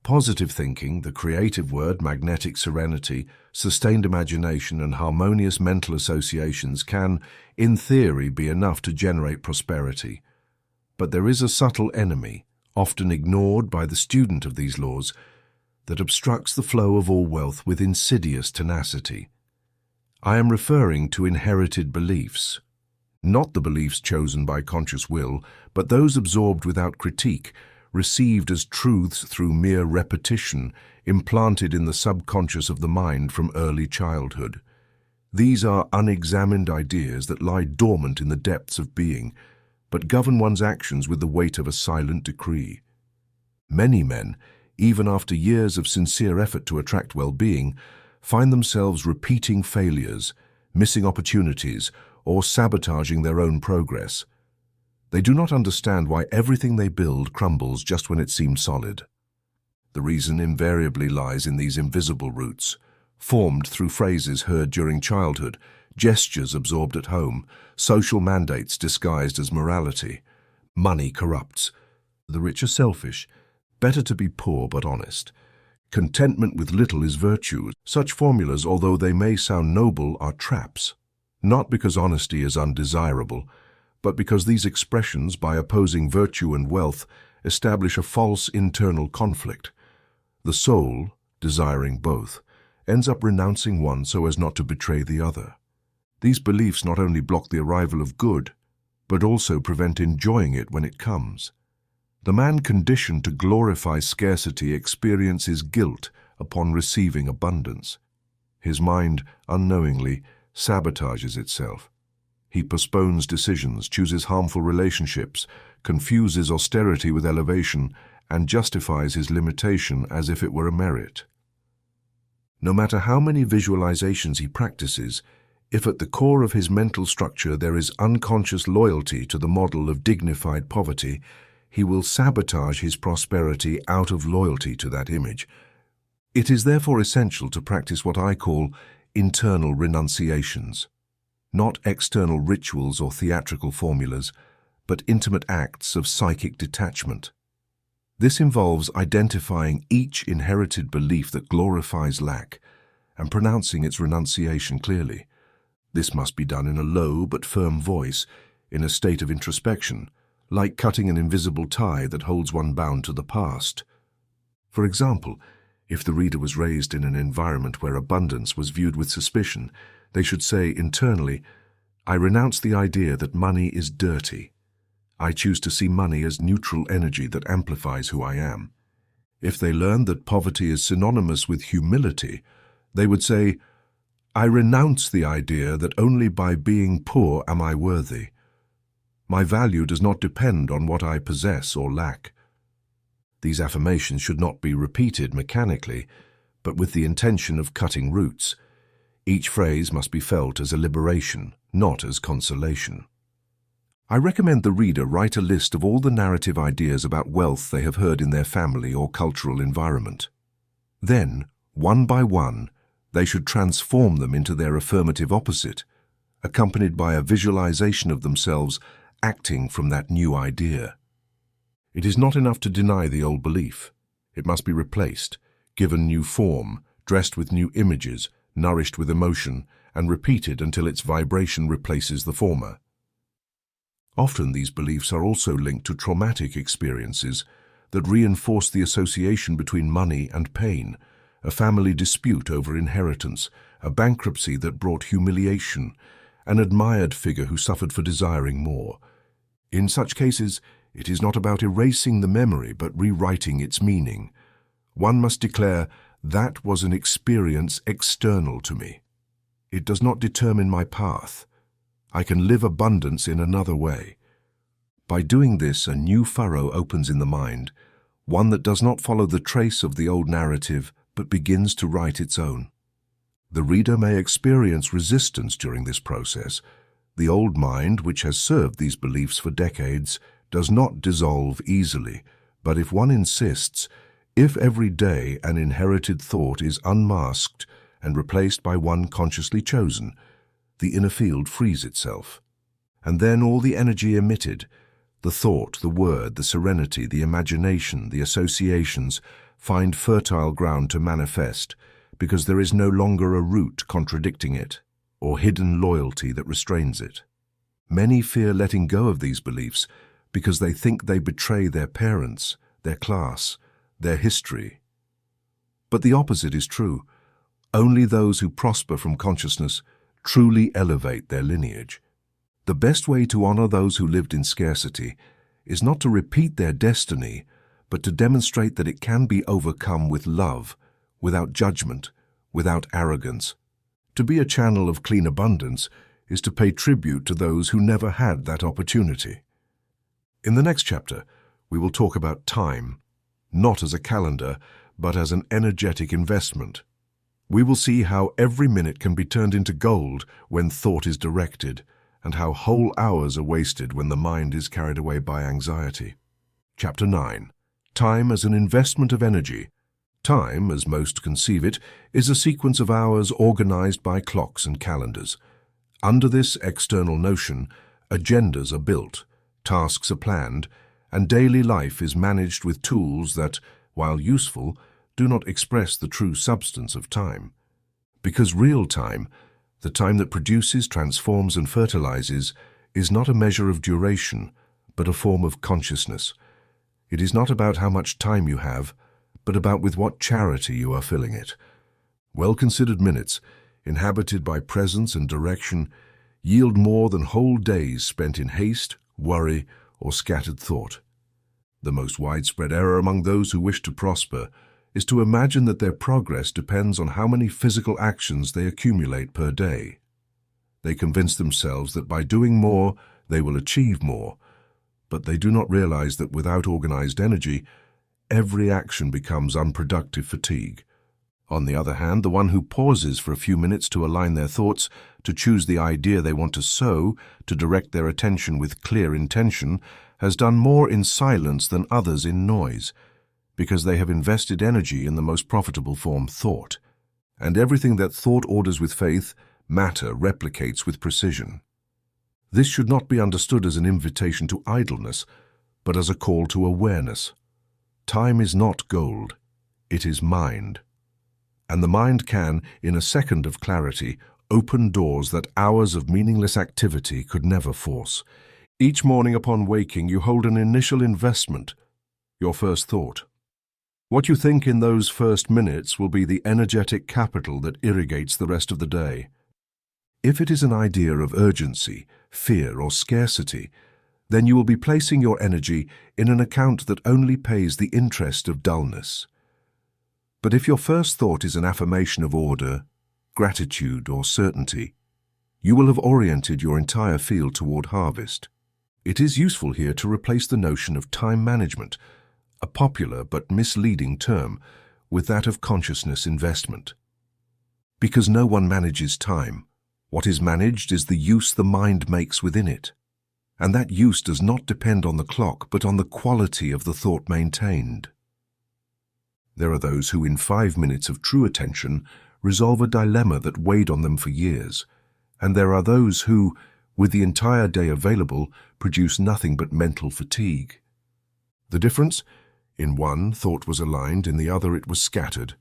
Positive thinking, the creative word, magnetic serenity, sustained imagination, and harmonious mental associations can, in theory, be enough to generate prosperity. But there is a subtle enemy, often ignored by the student of these laws, that obstructs the flow of all wealth with insidious tenacity. I am referring to inherited beliefs. Not the beliefs chosen by conscious will, but those absorbed without critique, received as truths through mere repetition, implanted in the subconscious of the mind from early childhood. These are unexamined ideas that lie dormant in the depths of being, but govern one's actions with the weight of a silent decree. Many men, even after years of sincere effort to attract well-being, find themselves repeating failures, missing opportunities, or sabotaging their own progress. They do not understand why everything they build crumbles just when it seemed solid. The reason invariably lies in these invisible roots, formed through phrases heard during childhood, gestures absorbed at home, social mandates disguised as morality. Money corrupts. The rich are selfish. Better to be poor but honest. Contentment with little is virtue. Such formulas, although they may sound noble, are traps. Not because honesty is undesirable, but because these expressions, by opposing virtue and wealth, establish a false internal conflict. The soul, desiring both, ends up renouncing one so as not to betray the other. These beliefs not only block the arrival of good, but also prevent enjoying it when it comes. The man conditioned to glorify scarcity experiences guilt upon receiving abundance. His mind, unknowingly, sabotages itself. He postpones decisions, chooses harmful relationships, confuses austerity with elevation, and justifies his limitation as if it were a merit. No matter how many visualizations he practices, if at the core of his mental structure there is unconscious loyalty to the model of dignified poverty, he will sabotage his prosperity out of loyalty to that image. It is therefore essential to practice what I call internal renunciations. Not external rituals or theatrical formulas, but intimate acts of psychic detachment. This involves identifying each inherited belief that glorifies lack and pronouncing its renunciation clearly. This must be done in a low but firm voice, in a state of introspection, like cutting an invisible tie that holds one bound to the past. For example, if the reader was raised in an environment where abundance was viewed with suspicion, they should say internally, "I renounce the idea that money is dirty. I choose to see money as neutral energy that amplifies who I am." If they learned that poverty is synonymous with humility, they would say, "I renounce the idea that only by being poor am I worthy. My value does not depend on what I possess or lack." These affirmations should not be repeated mechanically, but with the intention of cutting roots. Each phrase must be felt as a liberation, not as consolation. I recommend the reader write a list of all the narrative ideas about wealth they have heard in their family or cultural environment. Then, one by one, they should transform them into their affirmative opposite, accompanied by a visualization of themselves acting from that new idea. It is not enough to deny the old belief. It must be replaced, given new form, dressed with new images, nourished with emotion, and repeated until its vibration replaces the former. Often these beliefs are also linked to traumatic experiences that reinforce the association between money and pain, a family dispute over inheritance, a bankruptcy that brought humiliation, an admired figure who suffered for desiring more. In such cases, it is not about erasing the memory but rewriting its meaning. One must declare, that was an experience external to me. It does not determine my path. I can live abundance in another way. By doing this, a new furrow opens in the mind, one that does not follow the trace of the old narrative but begins to write its own. The reader may experience resistance during this process. The old mind, which has served these beliefs for decades, does not dissolve easily, but if one insists, if every day an inherited thought is unmasked and replaced by one consciously chosen, the inner field frees itself. And then all the energy emitted, the thought, the word, the serenity, the imagination, the associations, find fertile ground to manifest, because there is no longer a root contradicting it, or hidden loyalty that restrains it. Many fear letting go of these beliefs because they think they betray their parents, their class, their history. But the opposite is true. Only those who prosper from consciousness truly elevate their lineage. The best way to honor those who lived in scarcity is not to repeat their destiny, but to demonstrate that it can be overcome with love, without judgment, without arrogance. To be a channel of clean abundance is to pay tribute to those who never had that opportunity. In the next chapter, we will talk about time, not as a calendar, but as an energetic investment. We will see how every minute can be turned into gold when thought is directed, and how whole hours are wasted when the mind is carried away by anxiety. Chapter 9. Time as an investment of energy. Time, as most conceive it, is a sequence of hours organized by clocks and calendars. Under this external notion, agendas are built, tasks are planned, and daily life is managed with tools that, while useful, do not express the true substance of time. Because real time, the time that produces, transforms, and fertilizes, is not a measure of duration, but a form of consciousness. It is not about how much time you have, but about with what charity you are filling it. Well-considered minutes, inhabited by presence and direction, yield more than whole days spent in haste, worry, or scattered thought. The most widespread error among those who wish to prosper is to imagine that their progress depends on how many physical actions they accumulate per day. They convince themselves that by doing more, they will achieve more, but they do not realize that without organized energy, every action becomes unproductive fatigue. On the other hand, the one who pauses for a few minutes to align their thoughts, to choose the idea they want to sow, to direct their attention with clear intention, has done more in silence than others in noise, because they have invested energy in the most profitable form, thought. And everything that thought orders with faith, matter replicates with precision. This should not be understood as an invitation to idleness, but as a call to awareness. Time is not gold, it is mind. And the mind can, in a second of clarity, open doors that hours of meaningless activity could never force. Each morning upon waking, you hold an initial investment, your first thought. What you think in those first minutes will be the energetic capital that irrigates the rest of the day. If it is an idea of urgency, fear, or scarcity, then you will be placing your energy in an account that only pays the interest of dullness. But if your first thought is an affirmation of order, gratitude, or certainty, you will have oriented your entire field toward harvest. It is useful here to replace the notion of time management, a popular but misleading term, with that of consciousness investment. Because no one manages time, what is managed is the use the mind makes within it. And that use does not depend on the clock, but on the quality of the thought maintained. There are those who, in 5 minutes of true attention, resolve a dilemma that weighed on them for years, and there are those who, with the entire day available, produce nothing but mental fatigue. The difference? In one, thought was aligned, in the other it was scattered.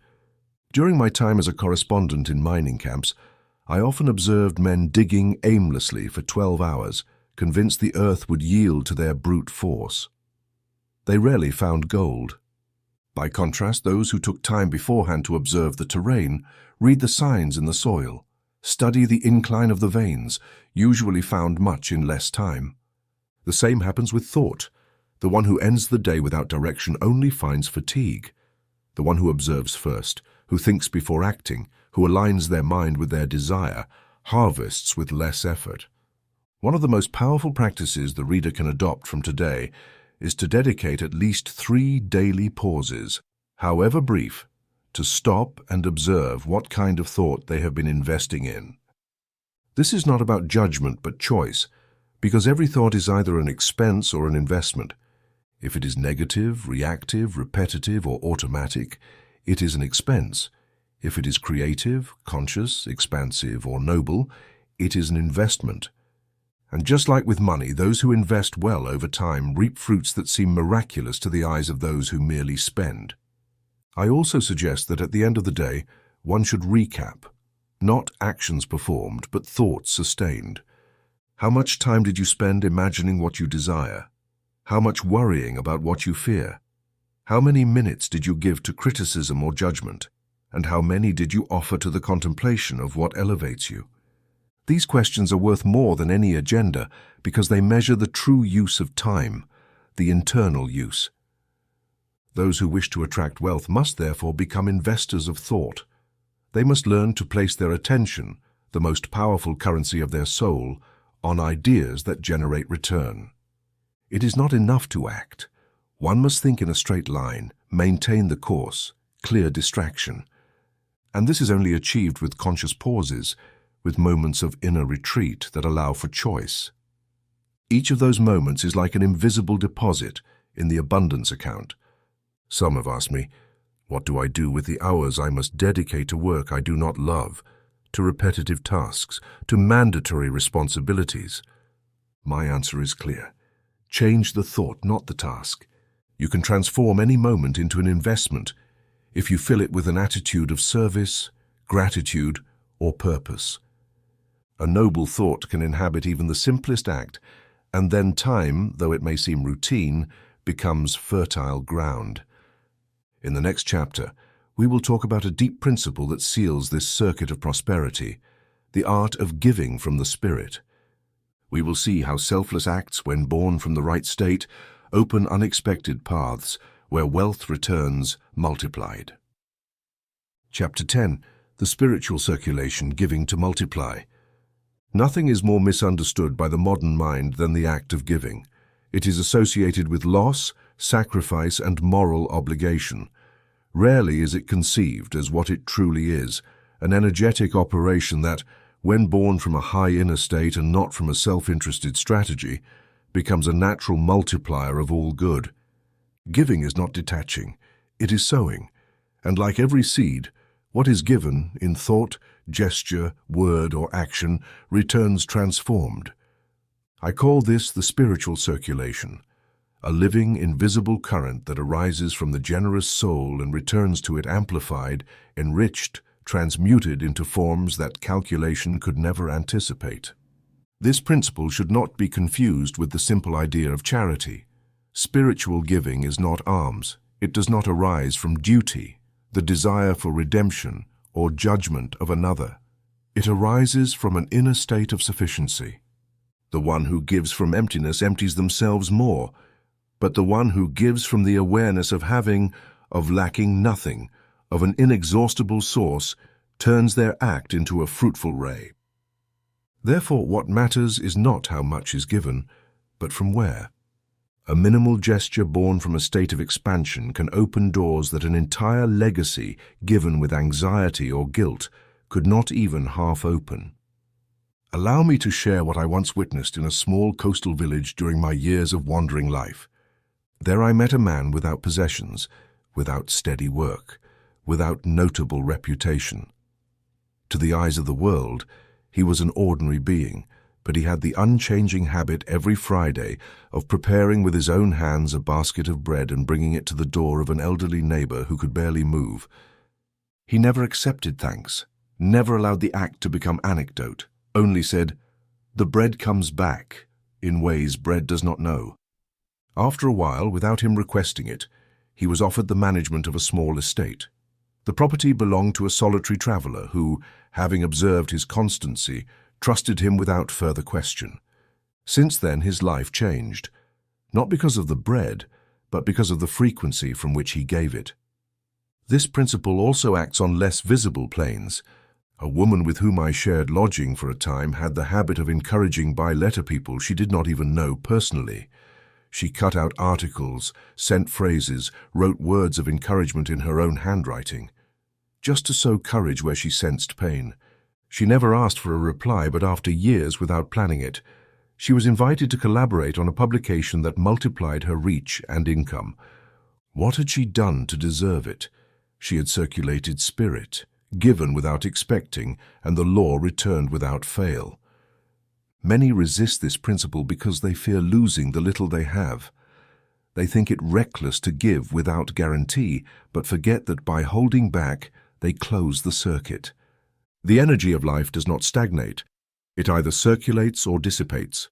During my time as a correspondent in mining camps, I often observed men digging aimlessly for 12 hours, convinced the earth would yield to their brute force. They rarely found gold. By contrast, those who took time beforehand to observe the terrain, read the signs in the soil, study the incline of the veins, usually found much in less time. The same happens with thought. The one who ends the day without direction only finds fatigue. The one who observes first, who thinks before acting, who aligns their mind with their desire, harvests with less effort. One of the most powerful practices the reader can adopt from today is to dedicate at least 3 daily pauses, however brief, to stop and observe what kind of thought they have been investing in. This is not about judgment but choice, because every thought is either an expense or an investment. If it is negative, reactive, repetitive, or automatic, it is an expense. If it is creative, conscious, expansive, or noble, it is an investment. And just like with money, those who invest well over time reap fruits that seem miraculous to the eyes of those who merely spend. I also suggest that at the end of the day, one should recap, not actions performed, but thoughts sustained. How much time did you spend imagining what you desire? How much worrying about what you fear? How many minutes did you give to criticism or judgment? And how many did you offer to the contemplation of what elevates you? These questions are worth more than any agenda because they measure the true use of time, the internal use. Those who wish to attract wealth must therefore become investors of thought. They must learn to place their attention, the most powerful currency of their soul, on ideas that generate return. It is not enough to act. One must think in a straight line, maintain the course, clear distraction. And this is only achieved with conscious pauses, with moments of inner retreat that allow for choice. Each of those moments is like an invisible deposit in the abundance account. Some have asked me, what do I do with the hours I must dedicate to work I do not love, to repetitive tasks, to mandatory responsibilities? My answer is clear. Change the thought, not the task. You can transform any moment into an investment if you fill it with an attitude of service, gratitude, or purpose. A noble thought can inhabit even the simplest act, and then time, though it may seem routine, becomes fertile ground. In the next chapter, we will talk about a deep principle that seals this circuit of prosperity, the art of giving from the spirit. We will see how selfless acts, when born from the right state, open unexpected paths where wealth returns multiplied. Chapter 10. The Spiritual Circulation, Giving to Multiply. Nothing is more misunderstood by the modern mind than the act of giving. It is associated with loss, sacrifice, and moral obligation. Rarely is it conceived as what it truly is, an energetic operation that, when born from a high inner state and not from a self-interested strategy, becomes a natural multiplier of all good. Giving is not detaching, it is sowing, and like every seed, what is given in thought, gesture, word, or action returns transformed. I call this the spiritual circulation, a living, invisible current that arises from the generous soul and returns to it amplified, enriched, transmuted into forms that calculation could never anticipate. This principle should not be confused with the simple idea of charity. Spiritual giving is not alms. It does not arise from duty, the desire for redemption, or judgment of another. It arises from an inner state of sufficiency. The one who gives from emptiness empties themselves more, but the one who gives from the awareness of having, of lacking nothing, of an inexhaustible source, turns their act into a fruitful ray. Therefore, what matters is not how much is given, but from where. A minimal gesture born from a state of expansion can open doors that an entire legacy given with anxiety or guilt could not even half open. Allow me to share what I once witnessed in a small coastal village during my years of wandering life. There I met a man without possessions, without steady work, without notable reputation. To the eyes of the world, he was an ordinary being, but he had the unchanging habit every Friday of preparing with his own hands a basket of bread and bringing it to the door of an elderly neighbor who could barely move. He never accepted thanks, never allowed the act to become anecdote, only said, "The bread comes back," in ways bread does not know. After a while, without him requesting it, he was offered the management of a small estate. The property belonged to a solitary traveller who, having observed his constancy, trusted him without further question. Since then his life changed, not because of the bread, but because of the frequency from which he gave it. This principle also acts on less visible planes. A woman with whom I shared lodging for a time had the habit of encouraging by letter people she did not even know personally. She cut out articles, sent phrases, wrote words of encouragement in her own handwriting, just to sow courage where she sensed pain. She never asked for a reply, but after years, without planning it, she was invited to collaborate on a publication that multiplied her reach and income. What had she done to deserve it? She had circulated spirit, given without expecting, and the law returned without fail. Many resist this principle because they fear losing the little they have. They think it reckless to give without guarantee, but forget that by holding back, they close the circuit. The energy of life does not stagnate. It either circulates or dissipates.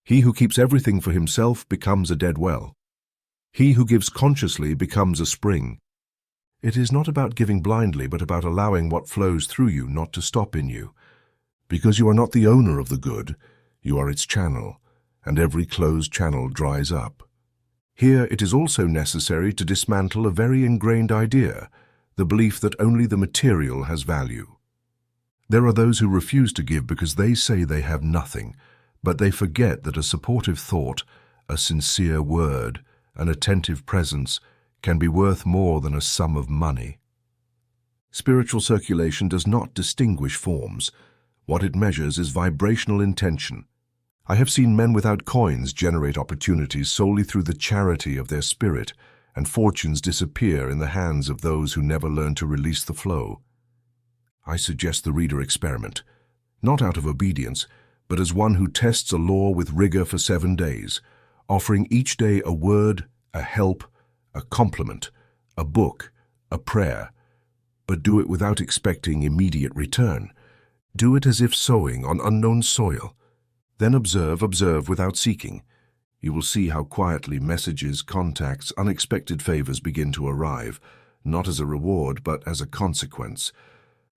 He who keeps everything for himself becomes a dead well. He who gives consciously becomes a spring. It is not about giving blindly, but about allowing what flows through you not to stop in you. Because you are not the owner of the good, you are its channel, and every closed channel dries up. Here it is also necessary to dismantle a very ingrained idea, the belief that only the material has value. There are those who refuse to give because they say they have nothing, but they forget that a supportive thought, a sincere word, an attentive presence can be worth more than a sum of money. Spiritual circulation does not distinguish forms. What it measures is vibrational intention. I have seen men without coins generate opportunities solely through the charity of their spirit, and fortunes disappear in the hands of those who never learn to release the flow. I suggest the reader experiment, not out of obedience, but as one who tests a law with rigor for 7 days, offering each day a word, a help, a compliment, a book, a prayer, but do it without expecting immediate return. Do it as if sowing on unknown soil. Then observe without seeking. You will see how quietly messages, contacts, unexpected favors begin to arrive, not as a reward, but as a consequence.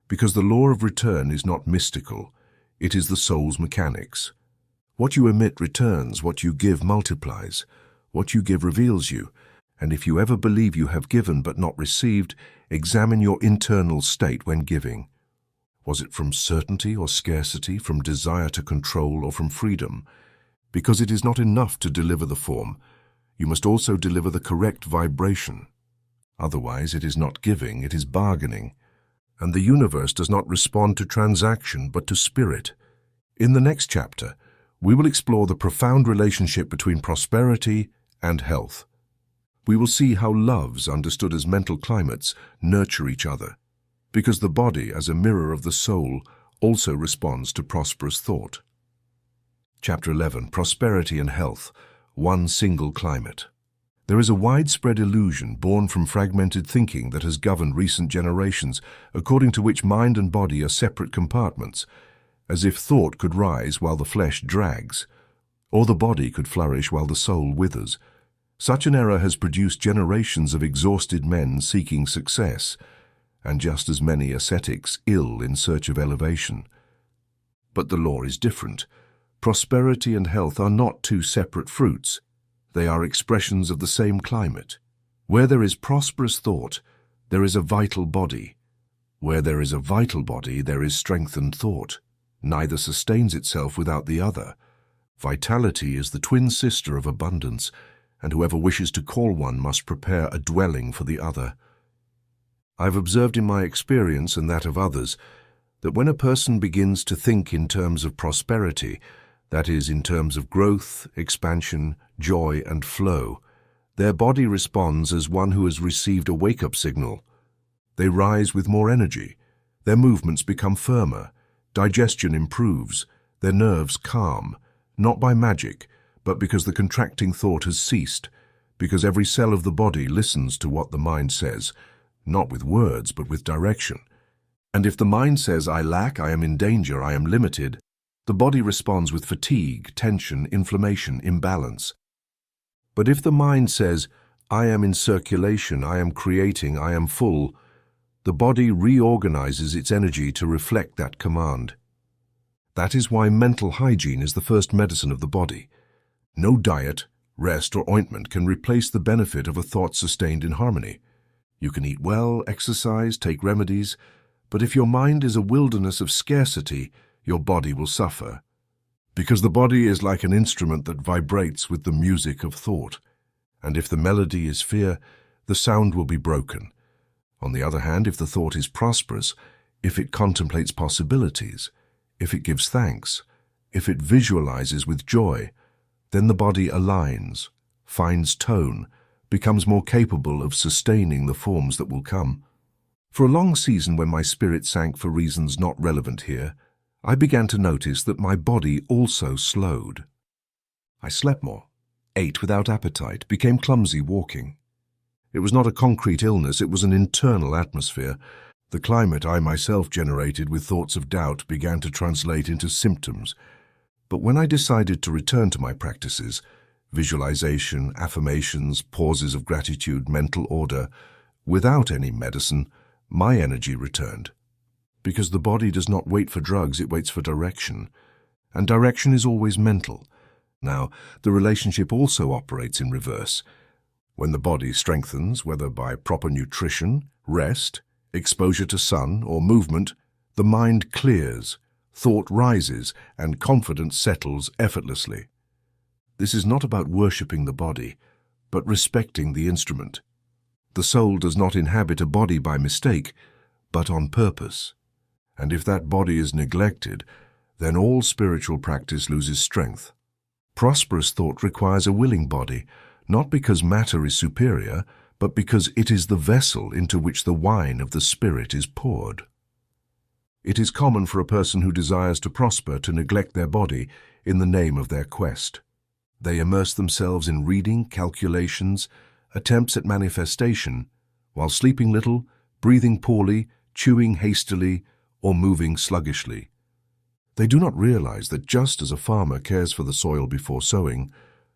Because the law of return is not mystical, it is the soul's mechanics. What you emit returns, what you give multiplies. What you give reveals you, and if you ever believe you have given but not received, examine your internal state when giving. Was it from certainty or scarcity, from desire to control or from freedom? Because it is not enough to deliver the form, you must also deliver the correct vibration. Otherwise it is not giving, it is bargaining. And the universe does not respond to transaction but to spirit. In the next chapter, we will explore the profound relationship between prosperity and health. We will see how loves, understood as mental climates, nurture each other, because the body, as a mirror of the soul, also responds to prosperous thought. Chapter 11. Prosperity and Health, One Single Climate. There is a widespread illusion born from fragmented thinking that has governed recent generations, according to which mind and body are separate compartments, as if thought could rise while the flesh drags, or the body could flourish while the soul withers. Such an error has produced generations of exhausted men seeking success, and just as many ascetics ill in search of elevation. But the law is different. Prosperity and health are not two separate fruits. They are expressions of the same climate. Where there is prosperous thought, there is a vital body. Where there is a vital body, there is strengthened thought. Neither sustains itself without the other. Vitality is the twin sister of abundance, and whoever wishes to call one must prepare a dwelling for the other. I've observed in my experience and that of others that when a person begins to think in terms of prosperity, that is, in terms of growth, expansion, joy, and flow, their body responds as one who has received a wake-up signal. They rise with more energy, their movements become firmer, digestion improves, their nerves calm, not by magic, but because the contracting thought has ceased, because every cell of the body listens to what the mind says, not with words, but with direction. And if the mind says, I lack, I am in danger, I am limited, the body responds with fatigue, tension, inflammation, imbalance. But if the mind says, I am in circulation, I am creating, I am full, the body reorganizes its energy to reflect that command. That is why mental hygiene is the first medicine of the body. No diet, rest, or ointment can replace the benefit of a thought sustained in harmony. You can eat well, exercise, take remedies, but if your mind is a wilderness of scarcity, your body will suffer. Because the body is like an instrument that vibrates with the music of thought. And if the melody is fear, the sound will be broken. On the other hand, if the thought is prosperous, if it contemplates possibilities, if it gives thanks, if it visualizes with joy, then the body aligns, finds tone, becomes more capable of sustaining the forms that will come. For a long season when my spirit sank for reasons not relevant here, I began to notice that my body also slowed. I slept more, ate without appetite, became clumsy walking. It was not a concrete illness, it was an internal atmosphere. The climate I myself generated with thoughts of doubt began to translate into symptoms. But when I decided to return to my practices, visualization, affirmations, pauses of gratitude, mental order, without any medicine, my energy returned. Because the body does not wait for drugs, it waits for direction. And direction is always mental. Now, the relationship also operates in reverse. When the body strengthens, whether by proper nutrition, rest, exposure to sun, or movement, the mind clears, thought rises, and confidence settles effortlessly. This is not about worshipping the body, but respecting the instrument. The soul does not inhabit a body by mistake, but on purpose. And if that body is neglected, then all spiritual practice loses strength. Prosperous thought requires a willing body, not because matter is superior, but because it is the vessel into which the wine of the Spirit is poured. It is common for a person who desires to prosper to neglect their body in the name of their quest. They immerse themselves in reading, calculations, attempts at manifestation, while sleeping little, breathing poorly, chewing hastily, or moving sluggishly. They do not realize that just as a farmer cares for the soil before sowing,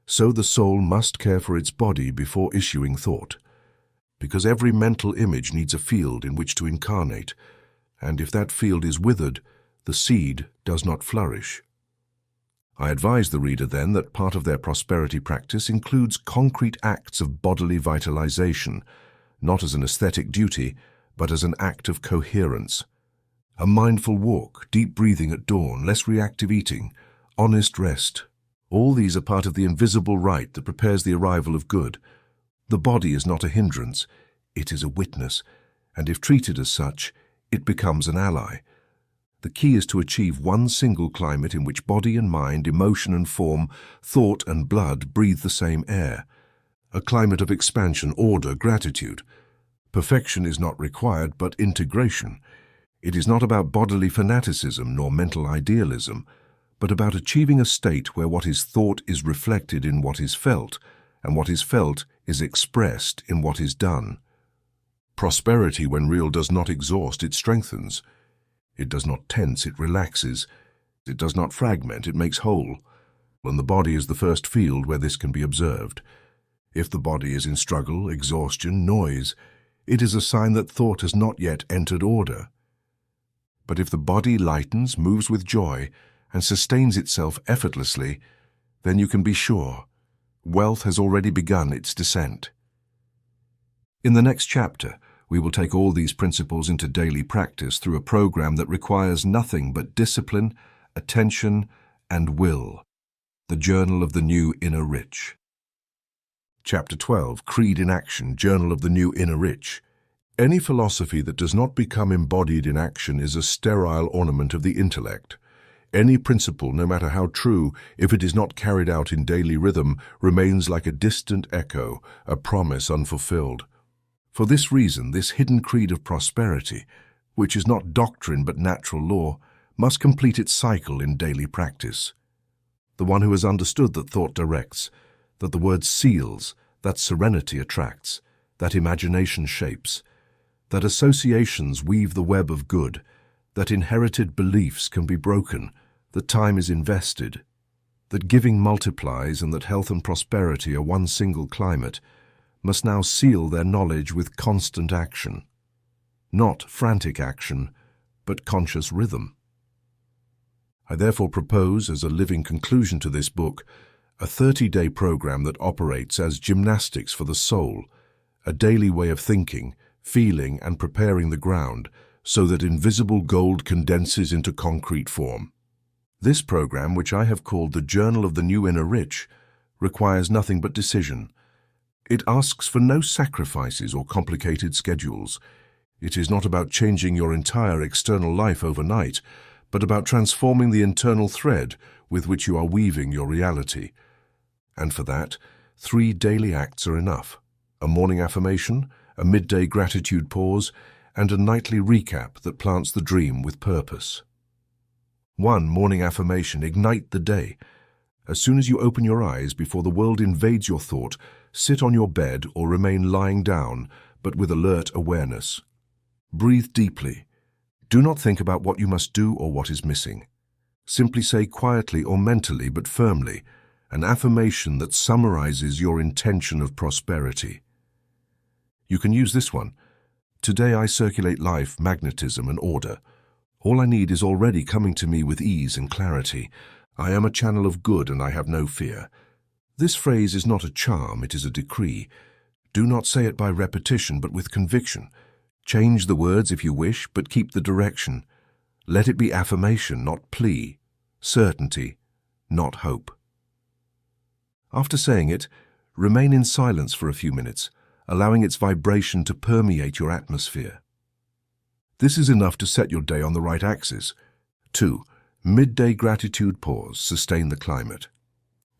so the soul must care for its body before issuing thought. Because every mental image needs a field in which to incarnate, and if that field is withered, the seed does not flourish. I advise the reader then that part of their prosperity practice includes concrete acts of bodily vitalization, not as an aesthetic duty, but as an act of coherence. A mindful walk, deep breathing at dawn, less reactive eating, honest rest. All these are part of the invisible rite that prepares the arrival of good. The body is not a hindrance, it is a witness, and if treated as such, it becomes an ally. The key is to achieve one single climate in which body and mind, emotion and form, thought and blood breathe the same air. A climate of expansion, order, gratitude. Perfection is not required, but integration. It is not about bodily fanaticism nor mental idealism, but about achieving a state where what is thought is reflected in what is felt, and what is felt is expressed in what is done. Prosperity, when real, does not exhaust, it strengthens. It does not tense, it relaxes. It does not fragment, it makes whole. And the body is the first field where this can be observed. If the body is in struggle, exhaustion, noise, it is a sign that thought has not yet entered order. But if the body lightens, moves with joy, and sustains itself effortlessly, then you can be sure wealth has already begun its descent. In the next chapter, we will take all these principles into daily practice through a program that requires nothing but discipline, attention, and will. The Journal of the New Inner Rich. Chapter 12, Creed in Action, Journal of the New Inner Rich. Any philosophy that does not become embodied in action is a sterile ornament of the intellect. Any principle, no matter how true, if it is not carried out in daily rhythm, remains like a distant echo, a promise unfulfilled. For this reason, this hidden creed of prosperity, which is not doctrine but natural law, must complete its cycle in daily practice. The one who has understood that thought directs, that the word seals, that serenity attracts, that imagination shapes, that associations weave the web of good, that inherited beliefs can be broken, that time is invested, that giving multiplies and that health and prosperity are one single climate, must now seal their knowledge with constant action. Not frantic action, but conscious rhythm. I therefore propose, as a living conclusion to this book, a 30-day program that operates as gymnastics for the soul, a daily way of thinking, feeling, and preparing the ground so that invisible gold condenses into concrete form. This program, which I have called the Journal of the New Inner Rich, requires nothing but decision. It asks for no sacrifices or complicated schedules. It is not about changing your entire external life overnight, but about transforming the internal thread with which you are weaving your reality. And for that, 3 daily acts are enough: a morning affirmation, a midday gratitude pause, and a nightly recap that plants the dream with purpose. 1 morning affirmation: ignite the day. As soon as you open your eyes, before the world invades your thought, sit on your bed or remain lying down, but with alert awareness. Breathe deeply. Do not think about what you must do or what is missing. Simply say quietly or mentally but firmly an affirmation that summarizes your intention of prosperity. You can use this one: today I circulate life, magnetism, and order. All I need is already coming to me with ease and clarity. I am a channel of good and I have no fear. This phrase is not a charm, it is a decree. Do not say it by repetition, but with conviction. Change the words if you wish, but keep the direction. Let it be affirmation, not plea. Certainty, not hope. After saying it, remain in silence for a few minutes, allowing its vibration to permeate your atmosphere. This is enough to set your day on the right axis. 2. Midday gratitude pause. Sustain the climate.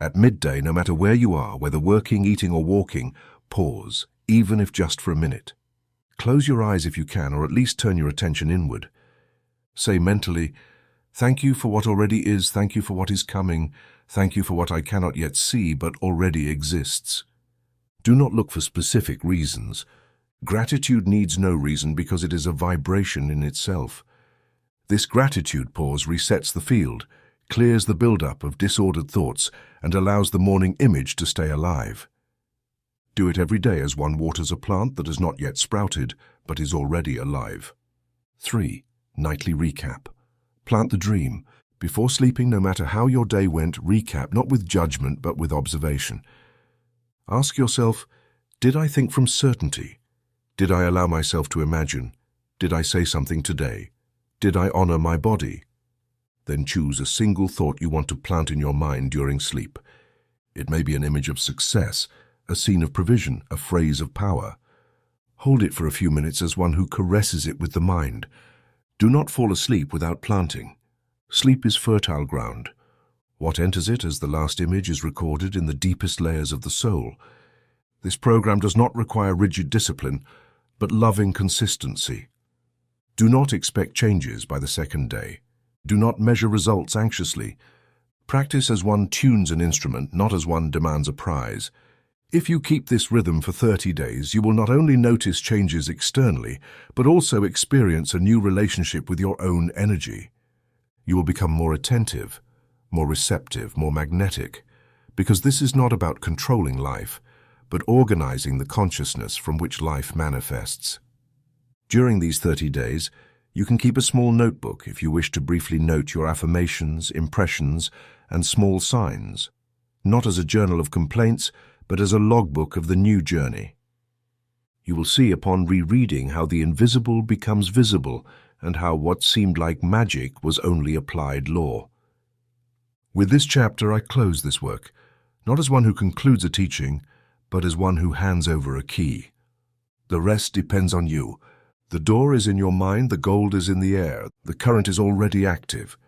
At midday, no matter where you are, whether working, eating, or walking, pause, even if just for a minute. Close your eyes if you can, or at least turn your attention inward. Say mentally, "Thank you for what already is, thank you for what is coming, thank you for what I cannot yet see but already exists." Do not look for specific reasons. Gratitude needs no reason because it is a vibration in itself. This gratitude pause resets the field, clears the build-up of disordered thoughts, and allows the morning image to stay alive. Do it every day as one waters a plant that has not yet sprouted, but is already alive. 3. Nightly recap. Plant the dream. Before sleeping, no matter how your day went, recap, not with judgment, but with observation. Ask yourself, did I think from certainty? Did I allow myself to imagine? Did I say something today? Did I honor my body? Then choose a single thought you want to plant in your mind during sleep. It may be an image of success, a scene of provision, a phrase of power. Hold it for a few minutes as one who caresses it with the mind. Do not fall asleep without planting. Sleep is fertile ground. What enters it as the last image is recorded in the deepest layers of the soul. This program does not require rigid discipline, but loving consistency. Do not expect changes by the second day. Do not measure results anxiously. Practice as one tunes an instrument, not as one demands a prize. If you keep this rhythm for 30 days, you will not only notice changes externally, but also experience a new relationship with your own energy. You will become more attentive, more receptive, more magnetic, because this is not about controlling life, but organizing the consciousness from which life manifests. During these 30 days, you can keep a small notebook if you wish to briefly note your affirmations, impressions, and small signs, not as a journal of complaints, but as a logbook of the new journey. You will see upon rereading how the invisible becomes visible and how what seemed like magic was only applied law. With this chapter, I close this work, not as one who concludes a teaching, but as one who hands over a key. The rest depends on you. The door is in your mind, the gold is in the air, the current is already active.